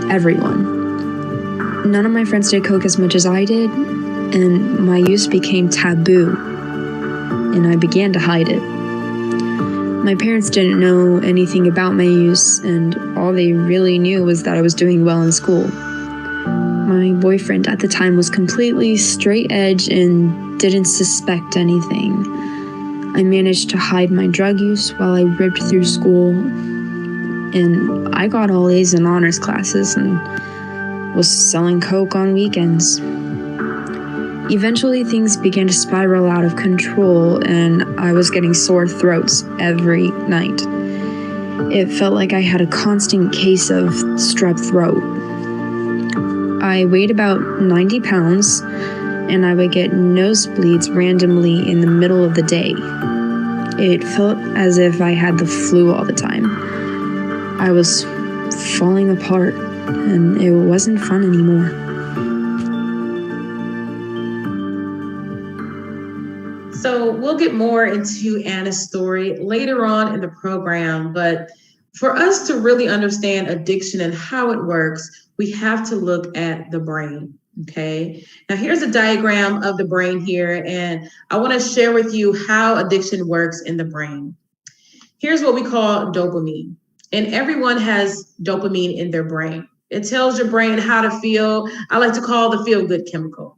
everyone. None of my friends did coke as much as I did, and my use became taboo, and I began to hide it. My parents didn't know anything about my use, and all they really knew was that I was doing well in school. My boyfriend at the time was completely straight edge and didn't suspect anything. I managed to hide my drug use while I ripped through school, and I got all A's in honors classes and was selling coke on weekends. Eventually, things began to spiral out of control, and I was getting sore throats every night. It felt like I had a constant case of strep throat. I weighed about 90 pounds, and I would get nosebleeds randomly in the middle of the day. It felt as if I had the flu all the time. I was falling apart, and it wasn't fun anymore. So we'll get more into Anna's story later on in the program, but for us to really understand addiction and how it works, we have to look at the brain, okay? Now here's a diagram of the brain here, and I wanna share with you how addiction works in the brain. Here's what we call dopamine, and everyone has dopamine in their brain. It tells your brain how to feel. I like to call the feel-good chemical.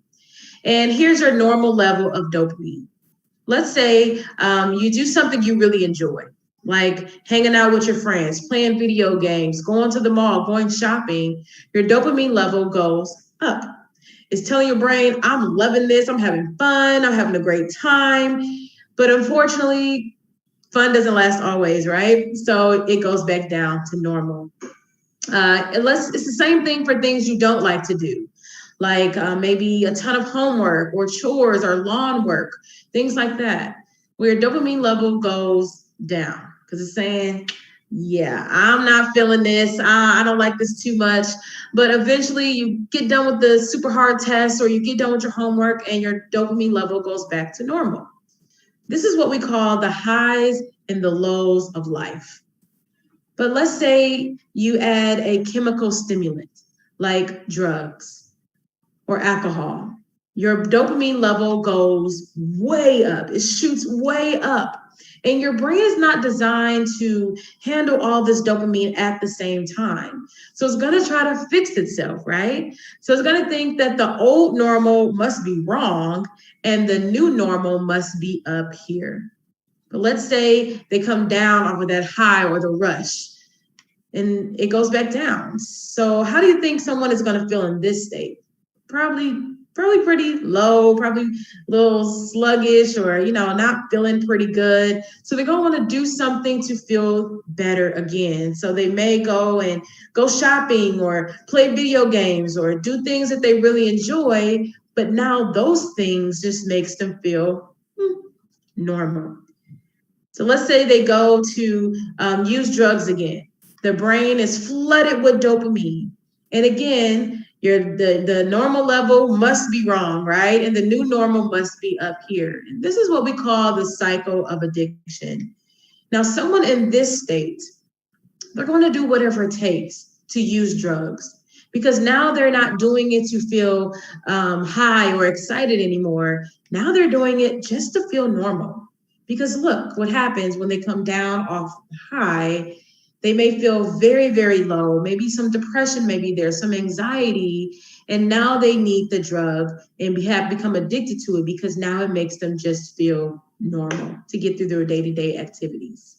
And here's your normal level of dopamine. Let's say you do something you really enjoy, like hanging out with your friends, playing video games, going to the mall, going shopping. Your dopamine level goes up. It's telling your brain, I'm loving this, I'm having fun, I'm having a great time. But unfortunately, fun doesn't last always, right? So it goes back down to normal. It's the same thing for things you don't like to do, like maybe a ton of homework or chores or lawn work, things like that, where your dopamine level goes down because it's saying, yeah, I'm not feeling this. I don't like this too much. But eventually you get done with the super hard test or you get done with your homework and your dopamine level goes back to normal. This is what we call the highs and the lows of life. But let's say you add a chemical stimulant like drugs or alcohol. Your dopamine level goes way up. It shoots way up. And your brain is not designed to handle all this dopamine at the same time. So it's going to try to fix itself, right? So it's going to think that the old normal must be wrong and the new normal must be up here. But let's say they come down off of that high or the rush and it goes back down. So how do you think someone is going to feel in this state? Probably pretty low, probably a little sluggish or, not feeling pretty good. So they're going to want to do something to feel better again. So they may go shopping or play video games or do things that they really enjoy. But now those things just makes them feel normal. So let's say they go to use drugs again. The brain is flooded with dopamine. And again, the normal level must be wrong, right? And the new normal must be up here. And this is what we call the cycle of addiction. Now, someone in this state, they're going to do whatever it takes to use drugs because now they're not doing it to feel high or excited anymore. Now they're doing it just to feel normal. Because look what happens when they come down off high. They may feel very, very low, maybe some depression, maybe there's some anxiety, and now they need the drug and have become addicted to it because now it makes them just feel normal to get through their day-to-day activities.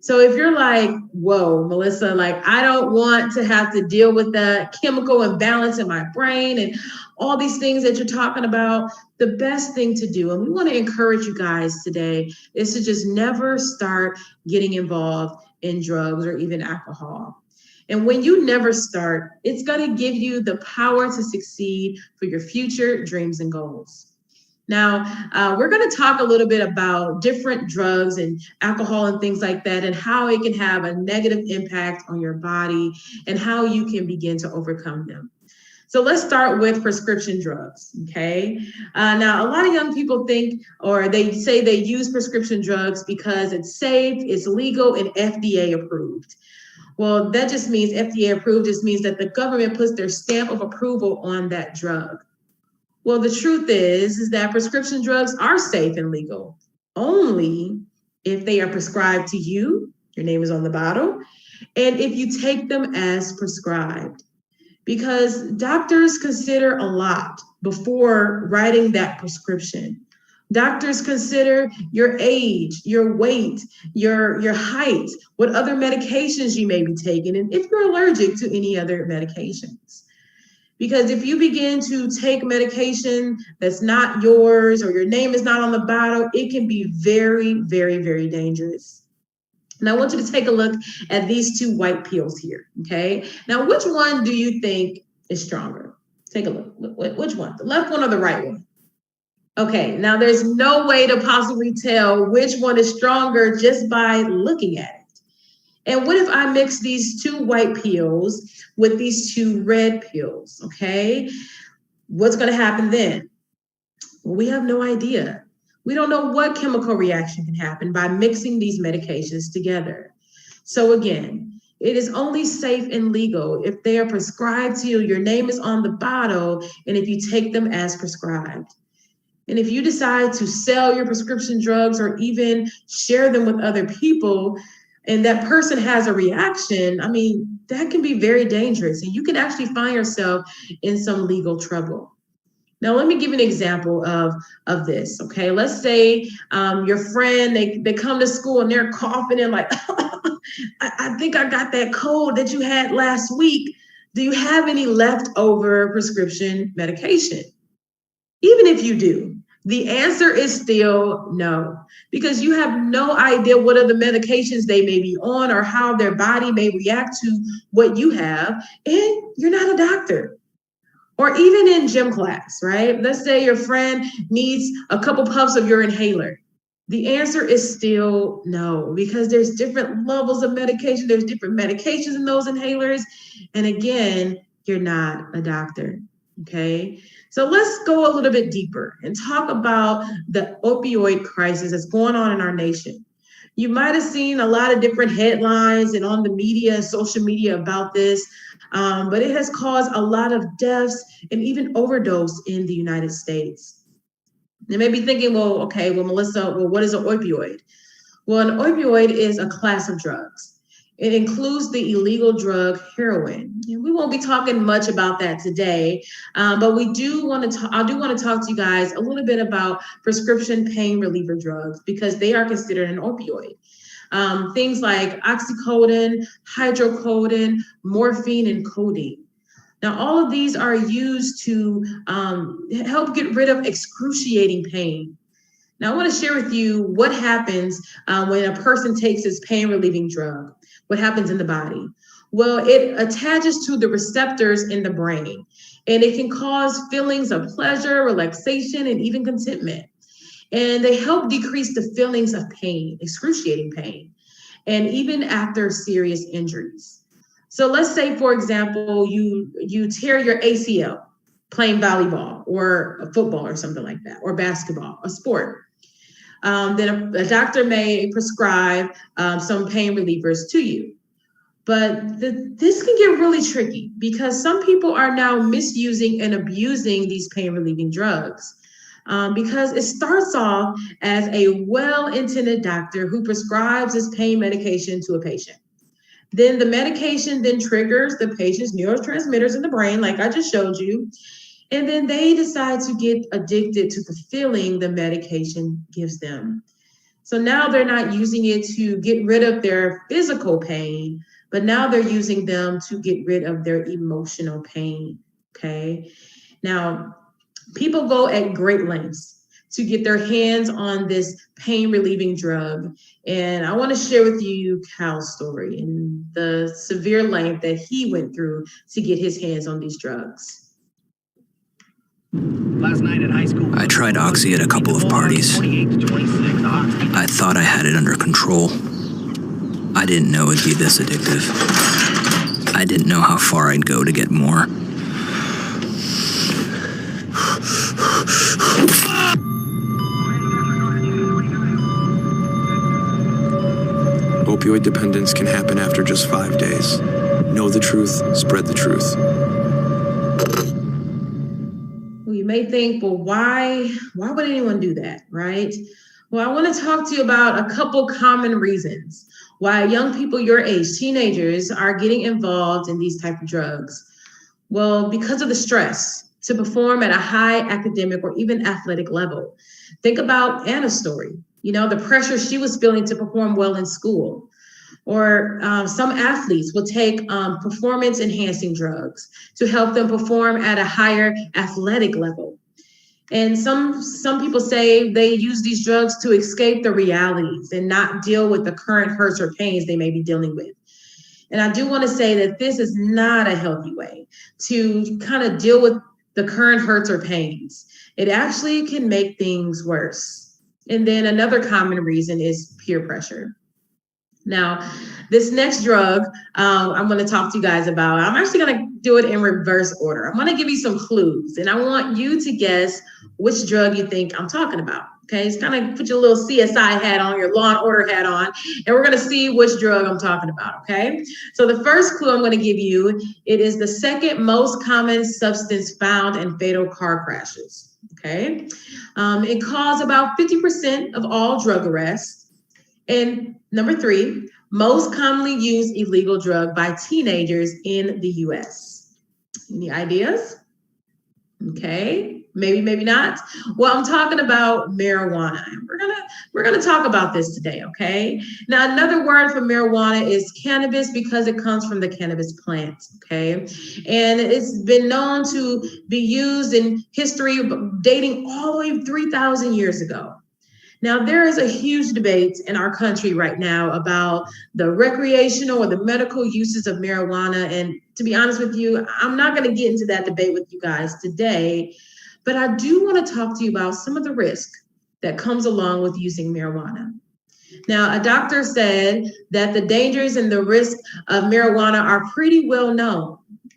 So if you're like, whoa, Melissa, I don't want to have to deal with the chemical imbalance in my brain and all these things that you're talking about, the best thing to do, and we want to encourage you guys today, is to just never start getting involved in drugs or even alcohol. And when you never start, it's going to give you the power to succeed for your future dreams and goals. Now, we're going to talk a little bit about different drugs and alcohol and things like that and how it can have a negative impact on your body and how you can begin to overcome them. So let's start with prescription drugs, okay? Now, a lot of young people think, or they say they use prescription drugs because it's safe, it's legal, and FDA approved. Well, that just means FDA approved just means that the government puts their stamp of approval on that drug. Well, the truth is that prescription drugs are safe and legal only if they are prescribed to you, your name is on the bottle, and if you take them as prescribed. Because doctors consider a lot before writing that prescription. Doctors consider your age, your weight, your height, what other medications you may be taking, and if you're allergic to any other medications. Because if you begin to take medication that's not yours or your name is not on the bottle, it can be very, very, very dangerous. And I want you to take a look at these two white pills here, okay? Now, which one do you think is stronger? Take a look. Which one? The left one or the right one? Okay, now there's no way to possibly tell which one is stronger just by looking at it. And what if I mix these 2 white pills with these 2 red pills, okay? What's gonna happen then? Well, we have no idea. We don't know what chemical reaction can happen by mixing these medications together. So again, it is only safe and legal if they are prescribed to you, your name is on the bottle, and if you take them as prescribed. And if you decide to sell your prescription drugs or even share them with other people, and that person has a reaction, I mean, that can be very dangerous, and you can actually find yourself in some legal trouble. Now, let me give an example of this, okay? Let's say your friend, they come to school and they're coughing and like, I think I got that cold that you had last week. Do you have any leftover prescription medication? Even if you do, the answer is still no, because you have no idea what other medications they may be on or how their body may react to what you have, and you're not a doctor. Or even in gym class, right? Let's say your friend needs a couple puffs of your inhaler. The answer is still no, because there's different levels of medication. There's different medications in those inhalers. And again, you're not a doctor, okay? So let's go a little bit deeper and talk about the opioid crisis that's going on in our nation. You might have seen a lot of different headlines and on the media and social media about this, but it has caused a lot of deaths and even overdose in the United States. You may be thinking, well, okay, well, Melissa, well, what is an opioid? Well, an opioid is a class of drugs. It includes the illegal drug heroin. And we won't be talking much about that today, but I do want to talk to you guys a little bit about prescription pain reliever drugs, because they are considered an opioid. Things like oxycodone, hydrocodone, morphine, and codeine. Now, all of these are used to help get rid of excruciating pain. Now, I want to share with you what happens when a person takes this pain relieving drug. What happens in the body? Well, it attaches to the receptors in the brain, and it can cause feelings of pleasure, relaxation, and even contentment. And they help decrease the feelings of pain, excruciating pain, and even after serious injuries. So let's say, for example, you tear your ACL playing volleyball or football or something like that, or basketball, a sport. Then a doctor may prescribe some pain relievers to you. But this can get really tricky, because some people are now misusing and abusing these pain relieving drugs. Because it starts off as a well-intended doctor who prescribes this pain medication to a patient. Then the medication then triggers the patient's neurotransmitters in the brain, like I just showed you. And then they decide to get addicted to the feeling the medication gives them. So now they're not using it to get rid of their physical pain, but now they're using them to get rid of their emotional pain, okay? Now, people go at great lengths to get their hands on this pain relieving drug. And I want to share with you Cal's story and the severe length that he went through to get his hands on these drugs. Last night in high school, I tried Oxy at a couple of parties. 28 to 26, I thought I had it under control. I didn't know it'd be this addictive. I didn't know how far I'd go to get more. Opioid dependence can happen after just 5 days. Know the truth, spread the truth. Well, you may think, well, why would anyone do that, right? Well, I want to talk to you about a couple common reasons why young people your age, teenagers, are getting involved in these type of drugs. Well, because of the stress to perform at a high academic or even athletic level. Think about Anna's story, the pressure she was feeling to perform well in school. Or some athletes will take performance enhancing drugs to help them perform at a higher athletic level. And some people say they use these drugs to escape the realities and not deal with the current hurts or pains they may be dealing with. And I do want to say that this is not a healthy way to kind of deal with the current hurts or pains. It actually can make things worse. And then another common reason is peer pressure. Now, this next drug I'm going to talk to you guys about, I'm actually going to do it in reverse order. I'm going to give you some clues, and I want you to guess which drug you think I'm talking about. Okay, it's kind of put your little CSI hat on, your Law and Order hat on, and we're going to see which drug I'm talking about. Okay, so the first clue I'm going to give you, it is the second most common substance found in fatal car crashes. Okay, it caused about 50% of all drug arrests. And number 3, most commonly used illegal drug by teenagers in the US. Any ideas? Okay, maybe not. Well, I'm talking about marijuana. We're gonna talk about this today, okay? Now, another word for marijuana is cannabis because it comes from the cannabis plant, okay? And it's been known to be used in history dating all the way 3,000 years ago. Now, there is a huge debate in our country right now about the recreational or the medical uses of marijuana. And to be honest with you, I'm not going to get into that debate with you guys today, but I do want to talk to you about some of the risk that comes along with using marijuana. Now, a doctor said that the dangers and the risks of marijuana are pretty well known.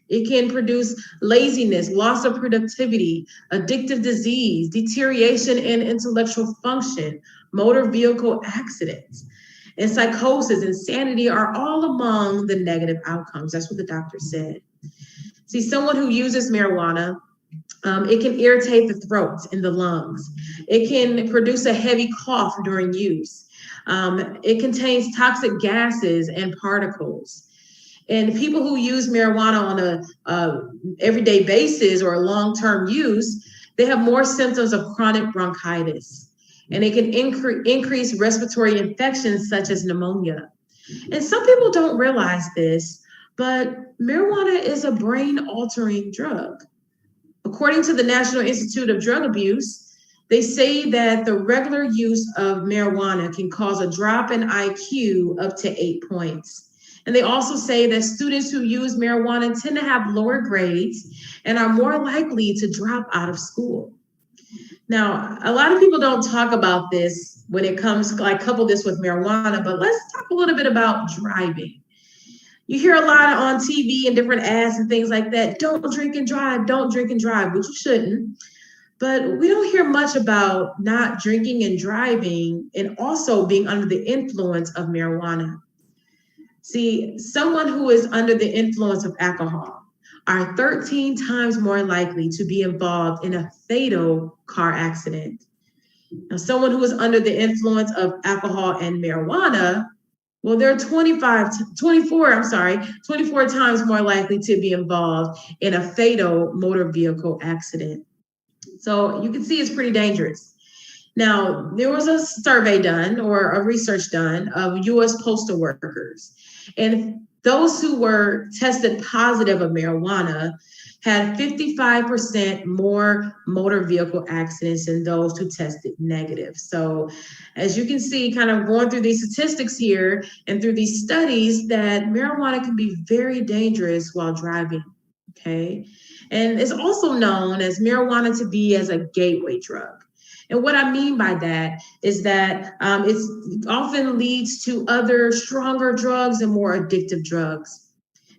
It can produce laziness, loss of productivity, addictive disease, deterioration in intellectual function, motor vehicle accidents, and psychosis, insanity are all among the negative outcomes. That's what the doctor said. See, someone who uses marijuana, it can irritate the throat and the lungs. It can produce a heavy cough during use. It contains toxic gases and particles. And people who use marijuana on a everyday basis or long-term use, they have more symptoms of chronic bronchitis. And it can increase respiratory infections such as pneumonia. And some people don't realize this, but marijuana is a brain-altering drug. According to the National Institute of Drug Abuse, they say that the regular use of marijuana can cause a drop in IQ up to 8 points. And they also say that students who use marijuana tend to have lower grades and are more likely to drop out of school. Now, a lot of people don't talk about this when it comes, like couple this with marijuana, but let's talk a little bit about driving. You hear a lot on TV and different ads and things like that. Don't drink and drive, which you shouldn't. But we don't hear much about not drinking and driving and also being under the influence of marijuana. See, someone who is under the influence of alcohol are 13 times more likely to be involved in a fatal car accident. Now, someone who is under the influence of alcohol and marijuana, well, they're 24 times more likely to be involved in a fatal motor vehicle accident. So you can see it's pretty dangerous. Now, there was a survey done or a research done of US postal workers, and those who were tested positive of marijuana had 55% more motor vehicle accidents than those who tested negative. So as you can see, kind of going through these statistics here and through these studies, that marijuana can be very dangerous while driving, okay? And it's also known as marijuana to be as a gateway drug. And what I mean by that is that it often leads to other stronger drugs and more addictive drugs.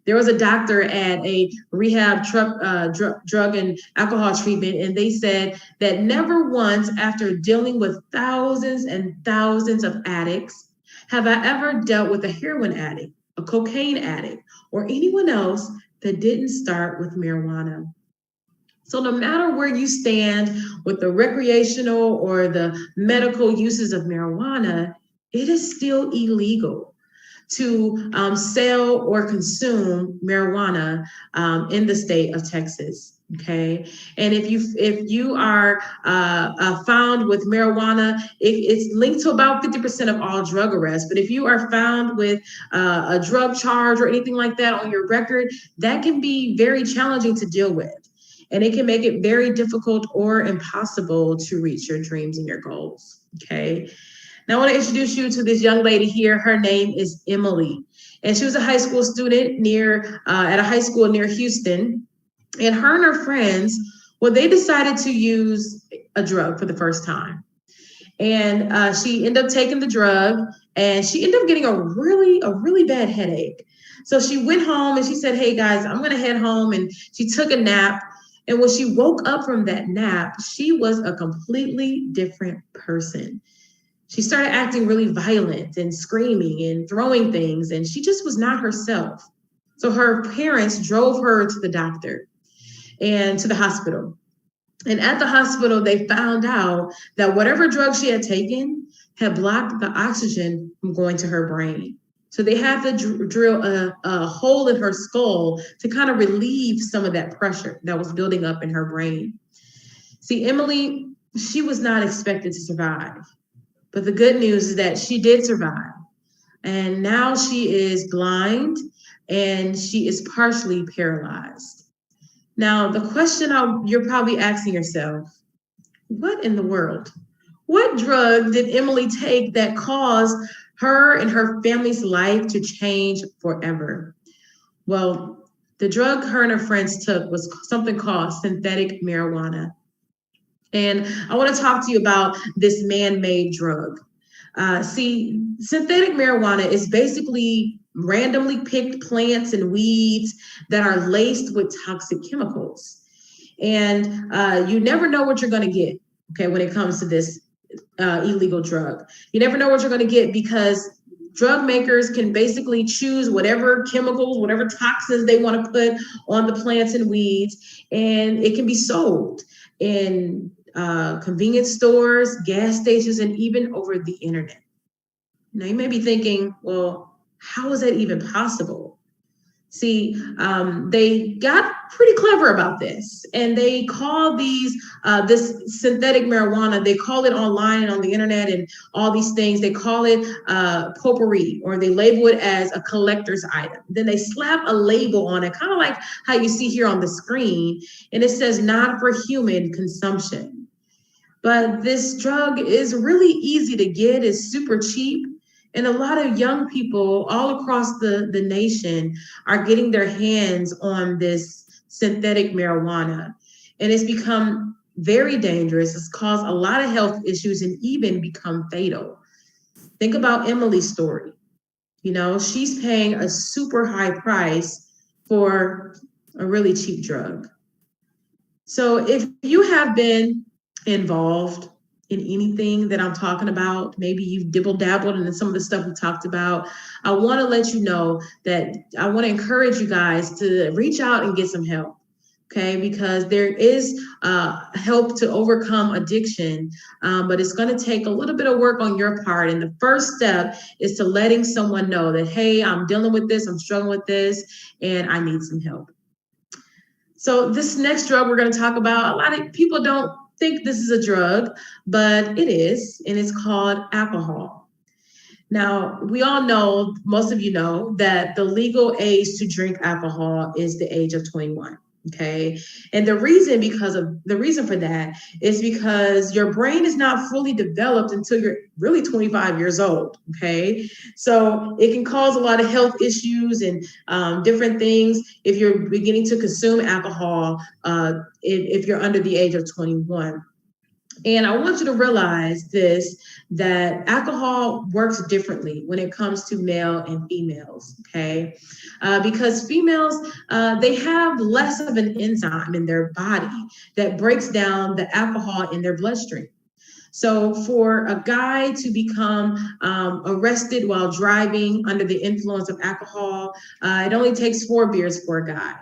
There was a doctor at a rehab drug and alcohol treatment, and they said that never once after dealing with thousands and thousands of addicts have I ever dealt with a heroin addict, a cocaine addict, or anyone else that didn't start with marijuana. So no matter where you stand with the recreational or the medical uses of marijuana, it is still illegal to sell or consume marijuana in the state of Texas. Okay, and if you are found with marijuana, it's linked to about 50% of all drug arrests. But if you are found with a drug charge or anything like that on your record, that can be very challenging to deal with. And it can make it very difficult or impossible to reach your dreams and your goals, okay? Now I wanna introduce you to this young lady here. Her name is Emily. And she was a high school student at a high school near Houston. And her and her friends Well, they decided to use a drug for the first time. And she ended up taking the drug, and she ended up getting a really bad headache. So she went home and she said, hey guys, I'm gonna head home. And she took a nap. And when she woke up from that nap, she was a completely different person. She started acting really violent and screaming and throwing things, and she just was not herself. So her parents drove her to the doctor and to the hospital. And at the hospital, they found out that whatever drug she had taken had blocked the oxygen from going to her brain. So they had to drill a hole in her skull to kind of relieve some of that pressure that was building up in her brain. See, Emily, she was not expected to survive. But the good news is that she did survive. And now she is blind and she is partially paralyzed. Now, the question you're probably asking yourself, what in the world? What drug did Emily take that caused her and her family's life to change forever? Well, the drug her and her friends took was something called synthetic marijuana. And I want to talk to you about this man-made drug. See, synthetic marijuana is basically randomly picked plants and weeds that are laced with toxic chemicals. And you never know what you're going to get, okay, when it comes to this illegal drug. You never know what you're going to get because drug makers can basically choose whatever chemicals, whatever toxins they want to put on the plants and weeds, and it can be sold in convenience stores, gas stations, and even over the internet. Now you may be thinking, well, how is that even possible? See, they got pretty clever about this, and they call these this synthetic marijuana. They call it online and on the internet and all these things. They call it potpourri, or they label it as a collector's item. Then they slap a label on it, kind of like how you see here on the screen, and it says "not for human consumption." But this drug is really easy to get. It's super cheap. And a lot of young people all across the nation are getting their hands on this synthetic marijuana. And it's become very dangerous. It's caused a lot of health issues and even become fatal. Think about Emily's story. You know, she's paying a super high price for a really cheap drug. So if you have been involved in anything that I'm talking about, maybe you've dibble-dabbled in some of the stuff we talked about, I want to let you know that I want to encourage you guys to reach out and get some help, okay? Because there is help to overcome addiction, but it's going to take a little bit of work on your part. And the first step is to letting someone know that, hey, I'm dealing with this, I'm struggling with this, and I need some help. So this next drug we're going to talk about, a lot of people don't think this is a drug, but it is, and it's called alcohol. Now, we all know, most of you know, that the legal age to drink alcohol is the age of 21. Okay. And the reason for that is because your brain is not fully developed until you're really 25 years old. Okay. So it can cause a lot of health issues and different things if you're beginning to consume alcohol, if you're under the age of 21. And I want you to realize this, that alcohol works differently when it comes to male and females, okay? Because females, they have less of an enzyme in their body that breaks down the alcohol in their bloodstream. So for a guy to become arrested while driving under the influence of alcohol, it only takes 4 beers for a guy.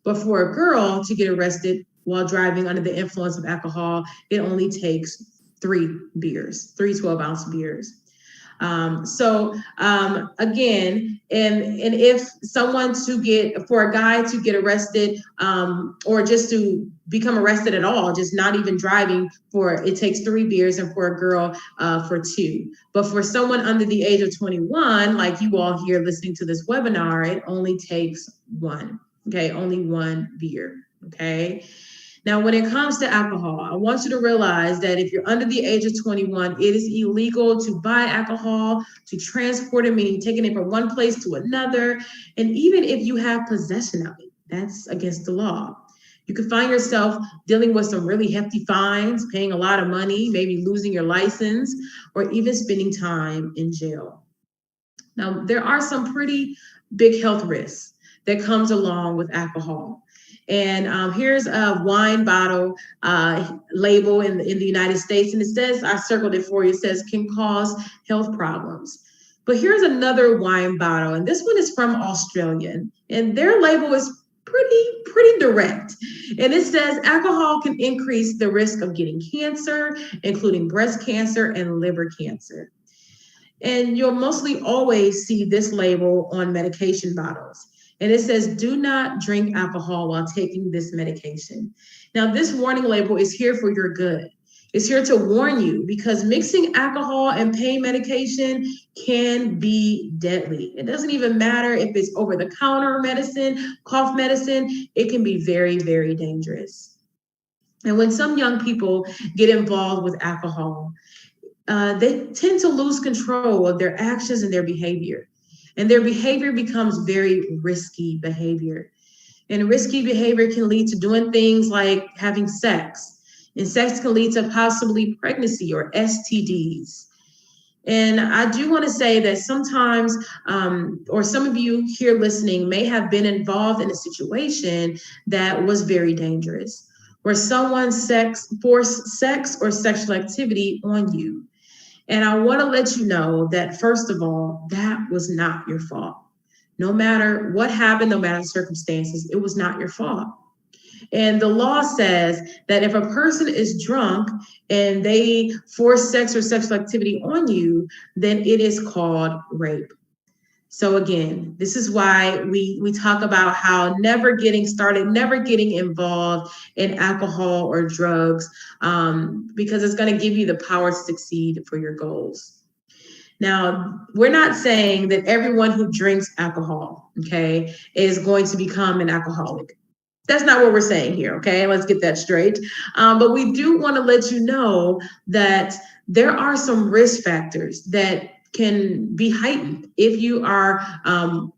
But for a girl to get arrested while driving under the influence of alcohol, it only takes 3 beers, 3 12-ounce beers. Again, and if for a guy to get arrested, or just to become arrested at all, just not even driving, it takes 3 beers, and for a girl, for 2. But for someone under the age of 21, like you all here listening to this webinar, it only takes 1, okay? Only 1 beer, okay? Now, when it comes to alcohol, I want you to realize that if you're under the age of 21, it is illegal to buy alcohol, to transport it, meaning taking it from one place to another. And even if you have possession of it, that's against the law. You could find yourself dealing with some really hefty fines, paying a lot of money, maybe losing your license, or even spending time in jail. Now, there are some pretty big health risks that comes along with alcohol. And here's a wine bottle label in the United States, and it says, I circled it for you, it says can cause health problems. But here's another wine bottle, and this one is from Australia, and their label is pretty direct. And it says alcohol can increase the risk of getting cancer, including breast cancer and liver cancer. And you'll mostly always see this label on medication bottles. And it says, do not drink alcohol while taking this medication. Now, this warning label is here for your good. It's here to warn you, because mixing alcohol and pain medication can be deadly. It doesn't even matter if it's over-the-counter medicine, cough medicine, it can be very, very dangerous. And when some young people get involved with alcohol, they tend to lose control of their actions and their behavior. And their behavior becomes very risky behavior. And risky behavior can lead to doing things like having sex. And sex can lead to possibly pregnancy or STDs. And I do want to say that sometimes, or some of you here listening may have been involved in a situation that was very dangerous, where someone forced sex or sexual activity on you. And I want to let you know that, first of all, that was not your fault. No matter what happened, no matter the circumstances, it was not your fault. And the law says that if a person is drunk and they force sex or sexual activity on you, then it is called rape. So again, this is why we talk about how never getting started, never getting involved in alcohol or drugs, because it's going to give you the power to succeed for your goals. Now, we're not saying that everyone who drinks alcohol, okay, is going to become an alcoholic. That's not what we're saying here, okay? Let's get that straight. But we do want to let you know that there are some risk factors that can be heightened if you are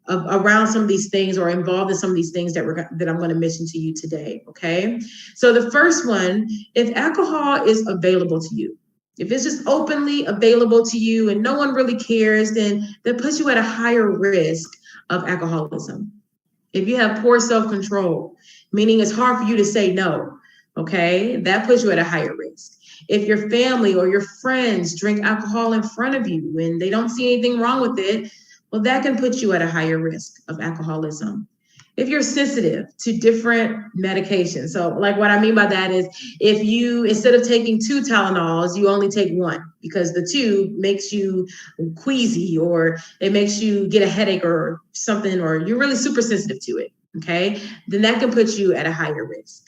around some of these things or involved in some of these things that I'm going to mention to you today, okay? So the first one, if alcohol is available to you, if it's just openly available to you and no one really cares, then that puts you at a higher risk of alcoholism. If you have poor self-control, meaning it's hard for you to say no, okay, that puts you at a higher risk. If your family or your friends drink alcohol in front of you and they don't see anything wrong with it, well, that can put you at a higher risk of alcoholism. If you're sensitive to different medications, so like what I mean by that is if you, instead of taking 2 Tylenols, you only take 1 because the 2 makes you queasy or it makes you get a headache or something, or you're really super sensitive to it, okay, then that can put you at a higher risk.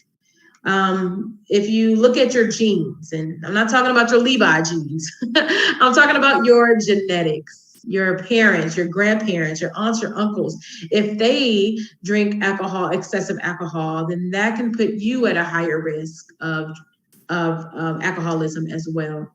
If you look at your genes, and I'm not talking about your Levi genes, I'm talking about your genetics, your parents, your grandparents, your aunts, your uncles. If they drink alcohol, excessive alcohol, then that can put you at a higher risk of alcoholism as well.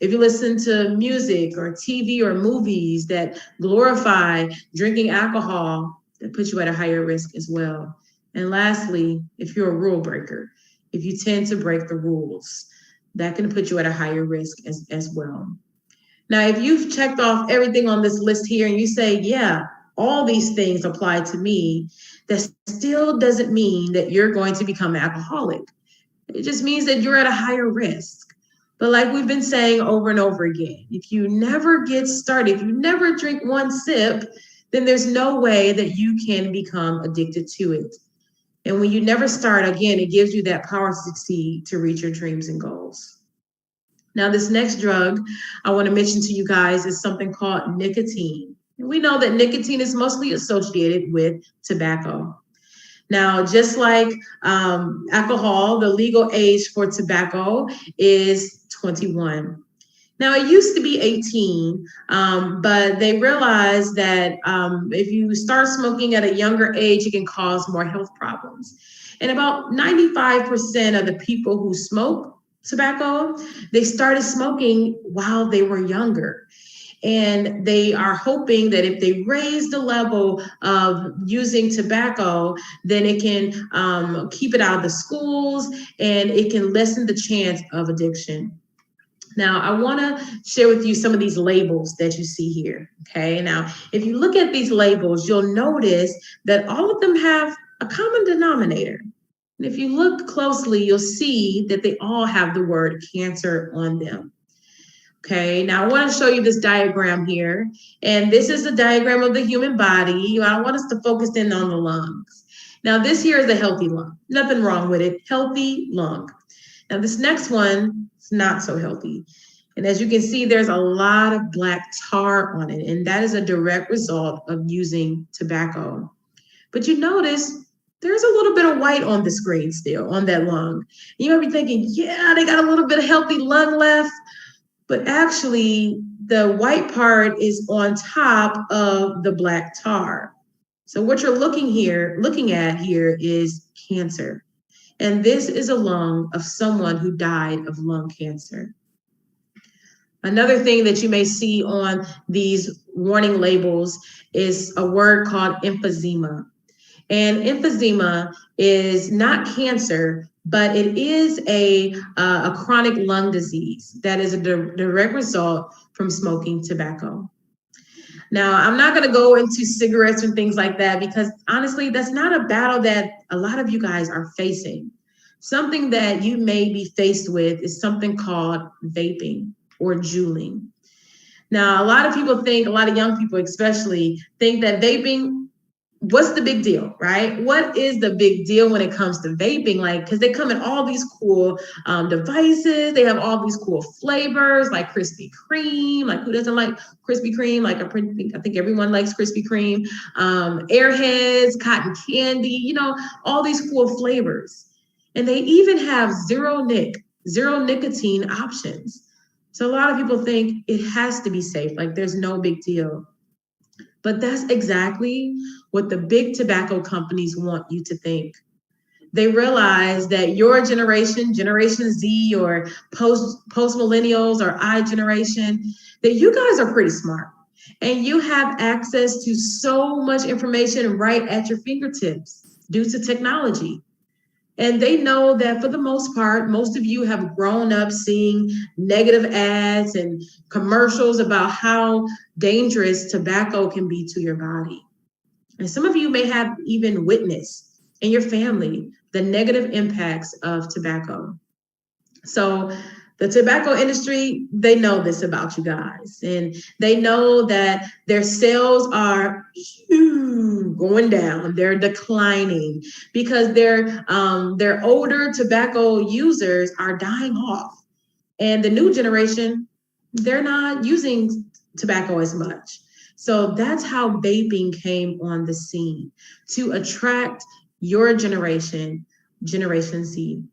If you listen to music or TV or movies that glorify drinking alcohol, that puts you at a higher risk as well. And lastly, if you're a rule breaker, if you tend to break the rules, that can put you at a higher risk as well. Now, if you've checked off everything on this list here and you say, yeah, all these things apply to me, that still doesn't mean that you're going to become an alcoholic. It just means that you're at a higher risk. But like we've been saying over and over again, if you never get started, if you never drink 1 sip, then there's no way that you can become addicted to it. And when you never start, again, it gives you that power to succeed, to reach your dreams and goals. Now, this next drug I want to mention to you guys is something called nicotine. And we know that nicotine is mostly associated with tobacco. Now, just like alcohol, the legal age for tobacco is 21. Now, it used to be 18, but they realized that if you start smoking at a younger age, it can cause more health problems. And about 95% of the people who smoke tobacco, they started smoking while they were younger. And they are hoping that if they raise the level of using tobacco, then it can keep it out of the schools and it can lessen the chance of addiction. Now, I want to share with you some of these labels that you see here. Okay. Now, if you look at these labels, you'll notice that all of them have a common denominator. And if you look closely, you'll see that they all have the word cancer on them. Okay, now I want to show you this diagram here. And this is a diagram of the human body. I want us to focus in on the lungs. Now, this here is a healthy lung. Nothing wrong with it. Healthy lung. Now, this next one is not so healthy. And as you can see, there's a lot of black tar on it. And that is a direct result of using tobacco. But you notice there's a little bit of white on the screen still on that lung. You might be thinking, yeah, they got a little bit of healthy lung left. But actually, the white part is on top of the black tar. So what you're looking at here is cancer. And this is a lung of someone who died of lung cancer. Another thing that you may see on these warning labels is a word called emphysema. And emphysema is not cancer, but it is a chronic lung disease that is a direct result from smoking tobacco. Now, I'm not going to go into cigarettes and things like that because honestly, that's not a battle that a lot of you guys are facing. Something that you may be faced with is something called vaping or juuling. Now, a lot of people think, a lot of young people especially, think that vaping, what's the big deal, right? What is the big deal when it comes to vaping? Like, because they come in all these cool devices. They have all these cool flavors like Krispy Kreme. Like, who doesn't like Krispy Kreme? Like, I think everyone likes Krispy Kreme. Airheads, cotton candy, you know, all these cool flavors. And they even have zero nicotine options. So a lot of people think it has to be safe. Like, there's no big deal. But that's exactly what the big tobacco companies want you to think. They realize that your generation, Generation Z or post millennials or I generation, that you guys are pretty smart and you have access to so much information right at your fingertips due to technology. And they know that for the most part, most of you have grown up seeing negative ads and commercials about how dangerous tobacco can be to your body. And some of you may have even witnessed in your family the negative impacts of tobacco. So the tobacco industry, they know this about you guys. And they know that their sales are going down. They're declining because their older tobacco users are dying off. And the new generation, they're not using tobacco as much. So that's how vaping came on the scene, to attract your generation, Generation Z.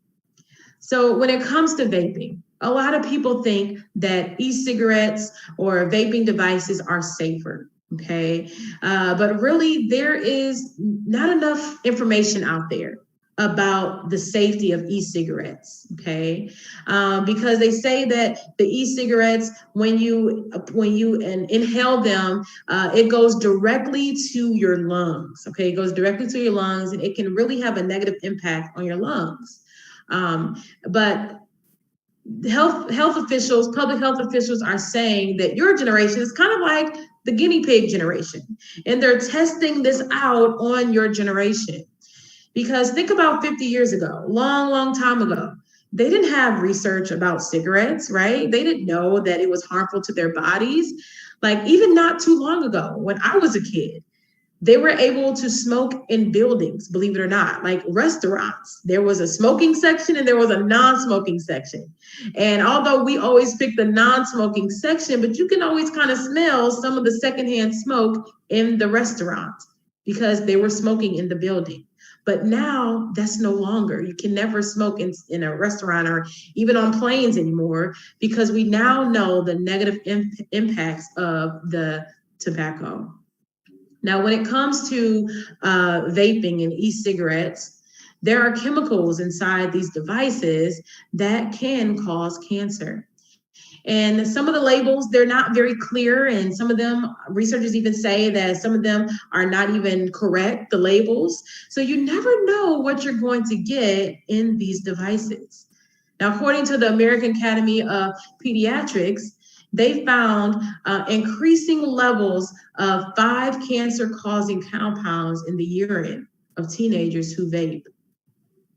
So when it comes to vaping, a lot of people think that e-cigarettes or vaping devices are safer, okay? But really, there is not enough information out there about the safety of e-cigarettes, okay? Because they say that the e-cigarettes, when you inhale them, it goes directly to your lungs, okay? It goes directly to your lungs, and it can really have a negative impact on your lungs. But health officials, public health officials are saying that your generation is kind of like the guinea pig generation, and they're testing this out on your generation. Because think about 50 years ago, long time ago, they didn't have research about cigarettes, right? They didn't know that it was harmful to their bodies. Like, even not too long ago, when I was a kid, they were able to smoke in buildings, believe it or not, like restaurants. There was a smoking section and there was a non-smoking section. And although we always pick the non-smoking section, but you can always kind of smell some of the secondhand smoke in the restaurant because they were smoking in the building. But now that's no longer. You can never smoke in a restaurant or even on planes anymore because we now know the negative impacts of the tobacco. Now, when it comes to vaping and e-cigarettes, there are chemicals inside these devices that can cause cancer. And some of the labels, they're not very clear. And some of them, researchers even say that some of them are not even correct, the labels. So you never know what you're going to get in these devices. Now, according to the American Academy of Pediatrics, they found increasing levels of 5 cancer-causing compounds in the urine of teenagers who vape.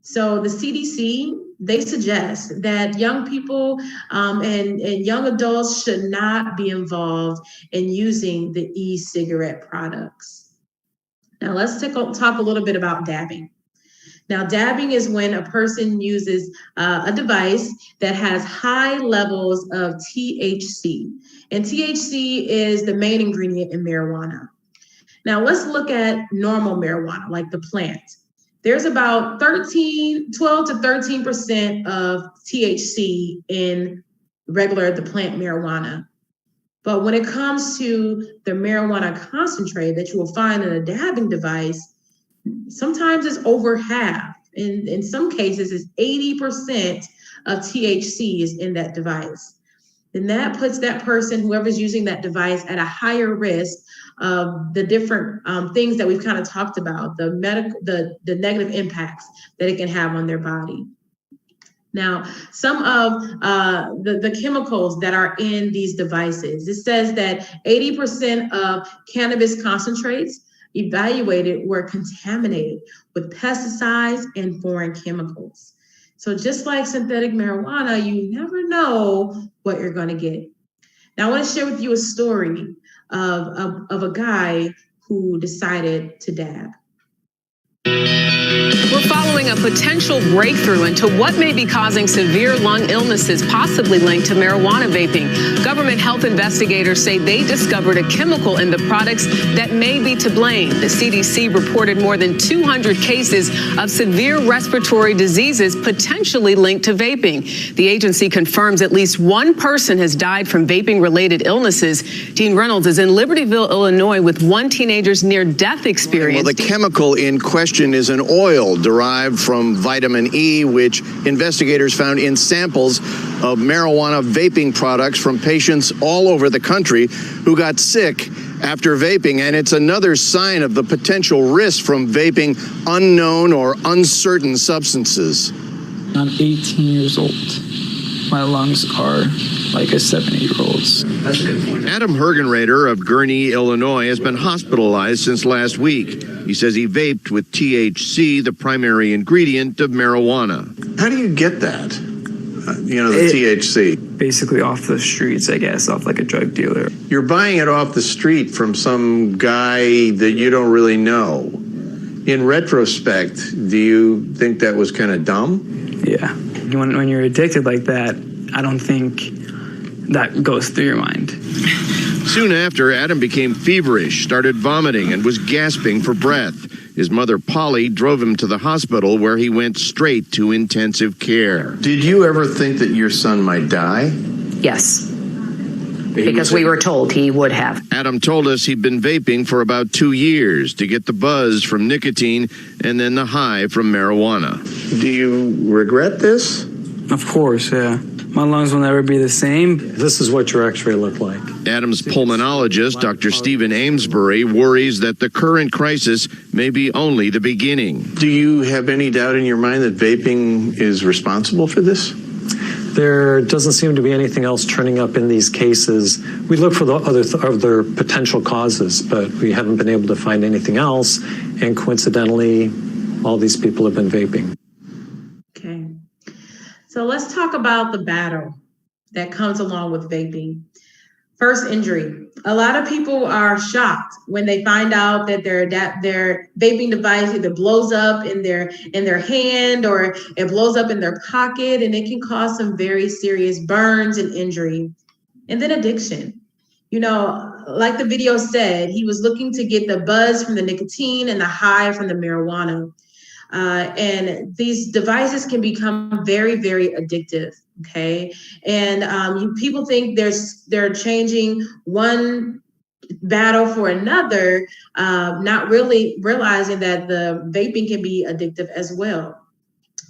So the CDC, they suggest that young people and young adults should not be involved in using the e-cigarette products. Now let's talk a little bit about dabbing. Now, dabbing is when a person uses a device that has high levels of THC. And THC is the main ingredient in marijuana. Now, let's look at normal marijuana, like the plant. There's about 12 to 13% of THC in the plant marijuana. But when it comes to the marijuana concentrate that you will find in a dabbing device, sometimes it's over half. In some cases, it's 80% of THC is in that device. Then that puts that person, whoever's using that device, at a higher risk of the different things that we've kind of talked about, the negative impacts that it can have on their body. Now, some of the chemicals that are in these devices, it says that 80% of cannabis concentrates evaluated were contaminated with pesticides and foreign chemicals. So just like synthetic marijuana, you never know what you're going to get. Now, I want to share with you a story of a guy who decided to dab. We're following a potential breakthrough into what may be causing severe lung illnesses, possibly linked to marijuana vaping. Government health investigators say they discovered a chemical in the products that may be to blame. The CDC reported more than 200 cases of severe respiratory diseases potentially linked to vaping. The agency confirms at least one person has died from vaping-related illnesses. Dean Reynolds is in Libertyville, Illinois, with one teenager's near-death experience. Well, the chemical in question is an oil derived from vitamin E, which investigators found in samples of marijuana vaping products from patients all over the country who got sick after vaping. And it's another sign of the potential risk from vaping unknown or uncertain substances. I'm 18 years old. My lungs are like a 70-year-old's. That's a good point. Adam Hergenrader of Gurnee, Illinois, has been hospitalized since last week. He says he vaped with THC, the primary ingredient of marijuana. How do you get that? The THC? Basically off the streets, I guess, off like a drug dealer. You're buying it off the street from some guy that you don't really know. In retrospect, do you think that was kind of dumb? Yeah. When you're addicted like that, I don't think that goes through your mind. Soon after, Adam became feverish, started vomiting, and was gasping for breath. His mother, Polly, drove him to the hospital where he went straight to intensive care. Did you ever think that your son might die? Yes, because we were told he would have. Adam told us he'd been vaping for about 2 years to get the buzz from nicotine and then the high from marijuana. Do you regret this? Of course, yeah. My lungs will never be the same. This is what your x-ray looked like. Adam's pulmonologist, Dr. Stephen Amesbury, worries that the current crisis may be only the beginning. Do you have any doubt in your mind that vaping is responsible for this? There doesn't seem to be anything else turning up in these cases. We look for the other potential causes, but we haven't been able to find anything else. And coincidentally, all these people have been vaping. Okay. So let's talk about the battle that comes along with vaping. First, injury. A lot of people are shocked when they find out that their vaping device either blows up in their hand or it blows up in their pocket, and it can cause some very serious burns and injury. And then addiction. Like the video said, he was looking to get the buzz from the nicotine and the high from the marijuana. And these devices can become very, very addictive. Okay. And people think they're changing one battle for another, not really realizing that the vaping can be addictive as well.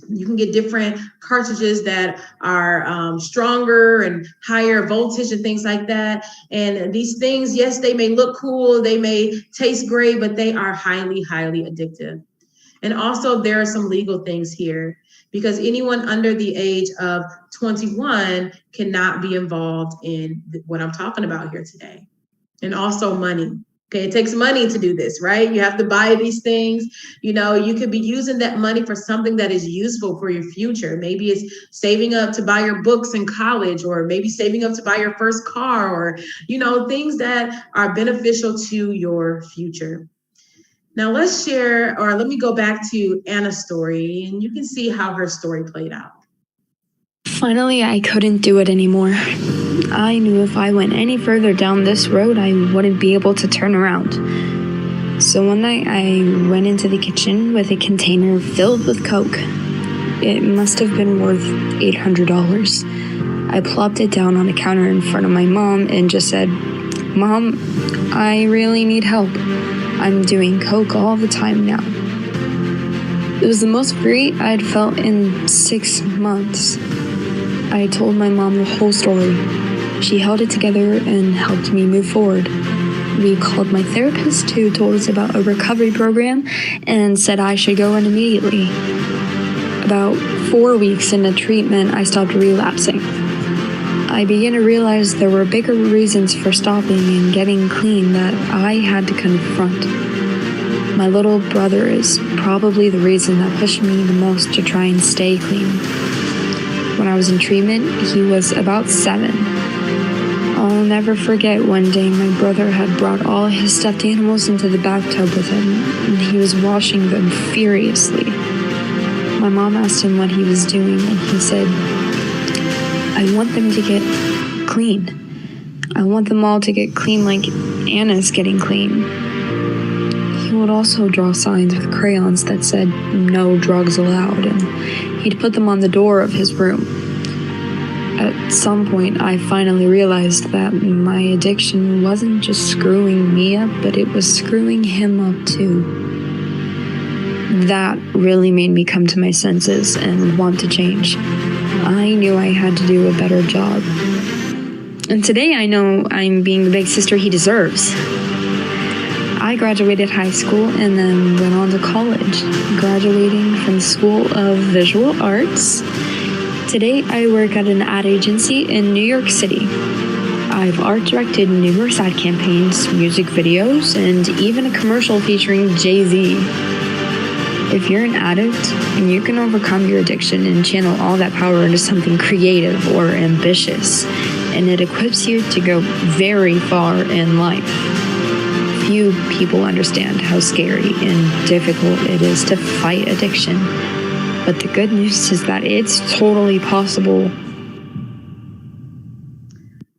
You can get different cartridges that are stronger and higher voltage and things like that. And these things, yes, they may look cool, they may taste great, but they are highly, highly addictive. And also there are some legal things here, because anyone under the age of 21 cannot be involved in what I'm talking about here today. And also money. Okay, it takes money to do this, right? You have to buy these things. You know, you could be using that money for something that is useful for your future. Maybe it's saving up to buy your books in college, or maybe saving up to buy your first car, or, you know, things that are beneficial to your future. Now let's share, or let me go back to Anna's story, and you can see how her story played out. Finally, I couldn't do it anymore. I knew if I went any further down this road, I wouldn't be able to turn around. So one night, I went into the kitchen with a container filled with Coke. It must have been worth $800. I plopped it down on the counter in front of my mom and just said, "Mom, I really need help. I'm doing Coke all the time now." It was the most free I'd felt in 6 months. I told my mom the whole story. She held it together and helped me move forward. We called my therapist, who told us about a recovery program and said I should go in immediately. About 4 weeks into treatment, I stopped relapsing. I began to realize there were bigger reasons for stopping and getting clean that I had to confront. My little brother is probably the reason that pushed me the most to try and stay clean. When I was in treatment, he was about 7. I'll never forget one day my brother had brought all his stuffed animals into the bathtub with him, and he was washing them furiously. My mom asked him what he was doing, and he said, "I want them to get clean. I want them all to get clean like Anna's getting clean." He would also draw signs with crayons that said, "No drugs allowed," and he'd put them on the door of his room. At some point, I finally realized that my addiction wasn't just screwing me up, but it was screwing him up too. That really made me come to my senses and want to change. I knew I had to do a better job. And today I know I'm being the big sister he deserves. I graduated high school and then went on to college, graduating from the School of Visual Arts. Today, I work at an ad agency in New York City. I've art directed numerous ad campaigns, music videos, and even a commercial featuring Jay-Z. If you're an addict and you can overcome your addiction and channel all that power into something creative or ambitious, and it equips you to go very far in life. Few people understand how scary and difficult it is to fight addiction. But the good news is that it's totally possible.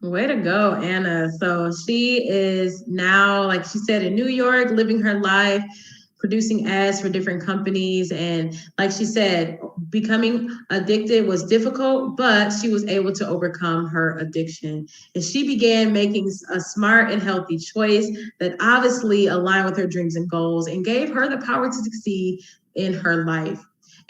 Way to go, Anna. So she is now, like she said, in New York, living her life, producing ads for different companies. And like she said, becoming addicted was difficult, but she was able to overcome her addiction. And she began making a smart and healthy choice that obviously aligned with her dreams and goals and gave her the power to succeed in her life.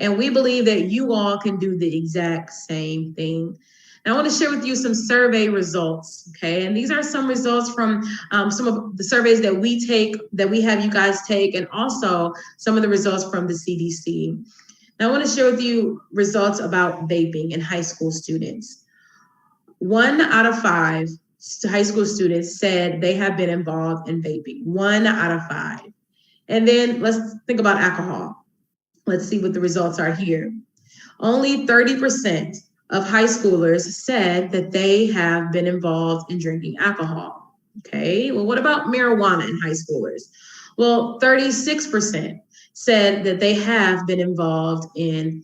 And we believe that you all can do the exact same thing. And I want to share with you some survey results, okay? And these are some results from some of the surveys that we take, that we have you guys take, and also some of the results from the CDC. Now I want to share with you results about vaping in high school students. 1 out of 5 high school students said they have been involved in vaping. 1 out of 5. And then let's think about alcohol. Let's see what the results are here. Only 30% of high schoolers said that they have been involved in drinking alcohol. Okay, well, what about marijuana in high schoolers? Well, 36% said that they have been involved in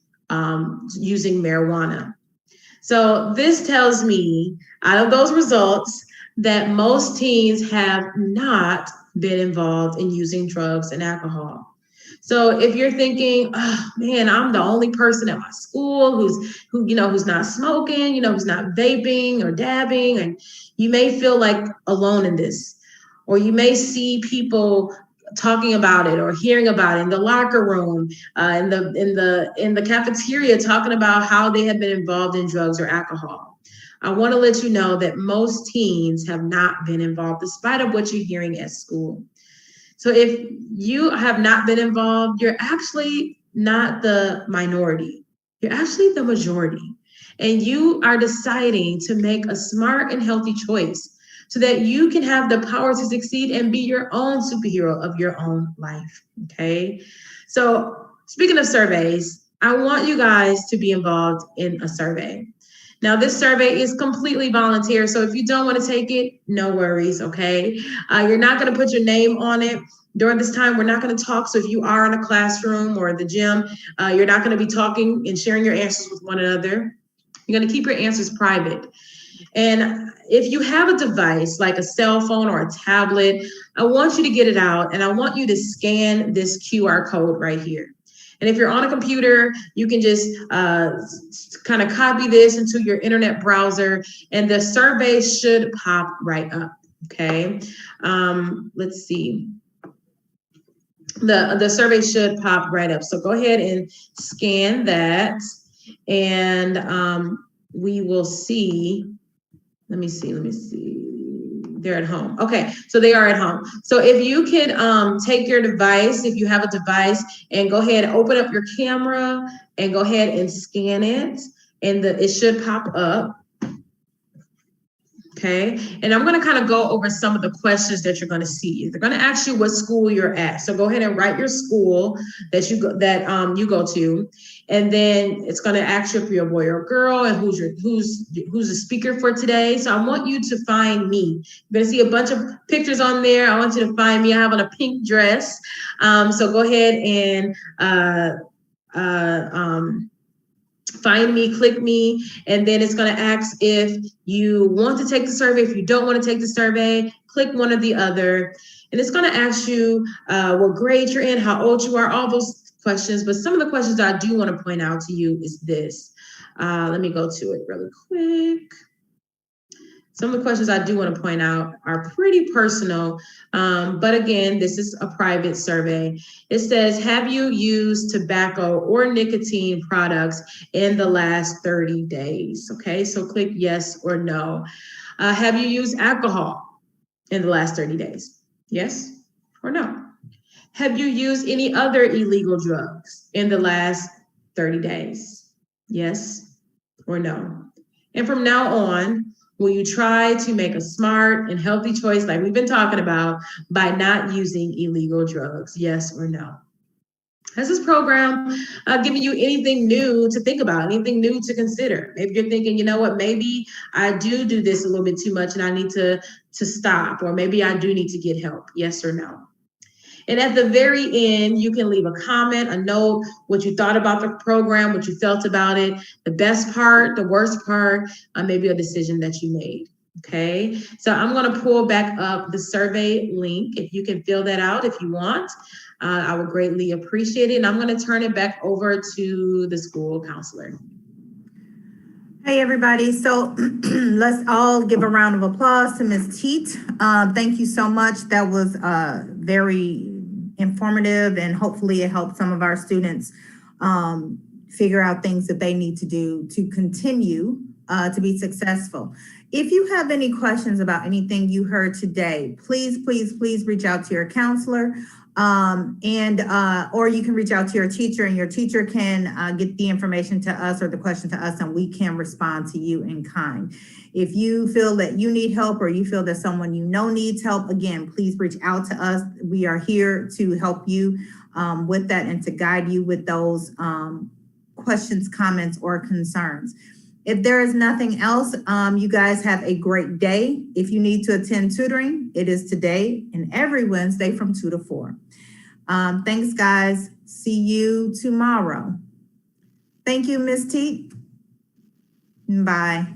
using marijuana. So this tells me, out of those results, that most teens have not been involved in using drugs and alcohol. So if you're thinking, oh man, I'm the only person at my school who's not smoking, who's not vaping or dabbing, and you may feel like alone in this, or you may see people talking about it or hearing about it in the locker room, in the cafeteria, talking about how they have been involved in drugs or alcohol. I want to let you know that most teens have not been involved, despite of what you're hearing at school. So if you have not been involved, you're actually not the minority. You're actually the majority. And you are deciding to make a smart and healthy choice so that you can have the power to succeed and be your own superhero of your own life, okay? So speaking of surveys, I want you guys to be involved in a survey. Now, this survey is completely volunteer, so if you don't want to take it, no worries, okay? You're not going to put your name on it. During this time, we're not going to talk, so if you are in a classroom or the gym, you're not going to be talking and sharing your answers with one another. You're going to keep your answers private. And if you have a device like a cell phone or a tablet, I want you to get it out and I want you to scan this QR code right here. And if you're on a computer, you can just kind of copy this into your internet browser and the survey should pop right up, okay? Let's see. The survey should pop right up. So go ahead and scan that and we will see. Let me see. They're at home. Okay, so they are at home. So if you could take your device, if you have a device, and go ahead and open up your camera and go ahead and scan it, and it should pop up. Okay, and I'm going to kind of go over some of the questions that you're going to see. They're going to ask you what school you're at. So go ahead and write your school that you go to, and then it's going to ask you if you're a boy or a girl and who's the speaker for today. So I want you to find me. You're going to see a bunch of pictures on there. I want you to find me. I have on a pink dress. So go ahead and find me, click me, and then it's going to ask if you want to take the survey. If you don't want to take the survey, click one or the other. And it's going to ask you what grade you're in, how old you are, all those questions. But some of the questions I do want to point out to you is this. Let me go to it really quick. Some of the questions I do want to point out are pretty personal, but again, this is a private survey. It says, have you used tobacco or nicotine products in the last 30 days? Okay, so click yes or no. Have you used alcohol in the last 30 days? Yes or no? Have you used any other illegal drugs in the last 30 days? Yes or no? And from now on, will you try to make a smart and healthy choice like we've been talking about by not using illegal drugs? Yes or no? Has this program given you anything new to think about, anything new to consider? Maybe you're thinking, you know what, maybe I do this a little bit too much and I need to stop, or maybe I do need to get help. Yes or no? And at the very end, you can leave a comment, a note, what you thought about the program, what you felt about it, the best part, the worst part, maybe a decision that you made, okay? So I'm gonna pull back up the survey link. If you can fill that out if you want, I would greatly appreciate it. And I'm gonna turn it back over to the school counselor. Hey, everybody. So let's all give a round of applause to Ms. Teet. Thank you so much. That was very informative, and hopefully it helped some of our students figure out things that they need to do to continue to be successful. If you have any questions about anything you heard today, please reach out to your counselor, or you can reach out to your teacher, and your teacher can get the information to us or the question to us, and we can respond to you in kind. If you feel that you need help, or you feel that someone you know needs help, again, please reach out to us. We are here to help you with that and to guide you with those questions, comments, or concerns. If there is nothing else, you guys have a great day. If you need to attend tutoring, it is today and every Wednesday from 2 to 4. Thanks, guys. See you tomorrow. Thank you, Ms. Teet. Bye.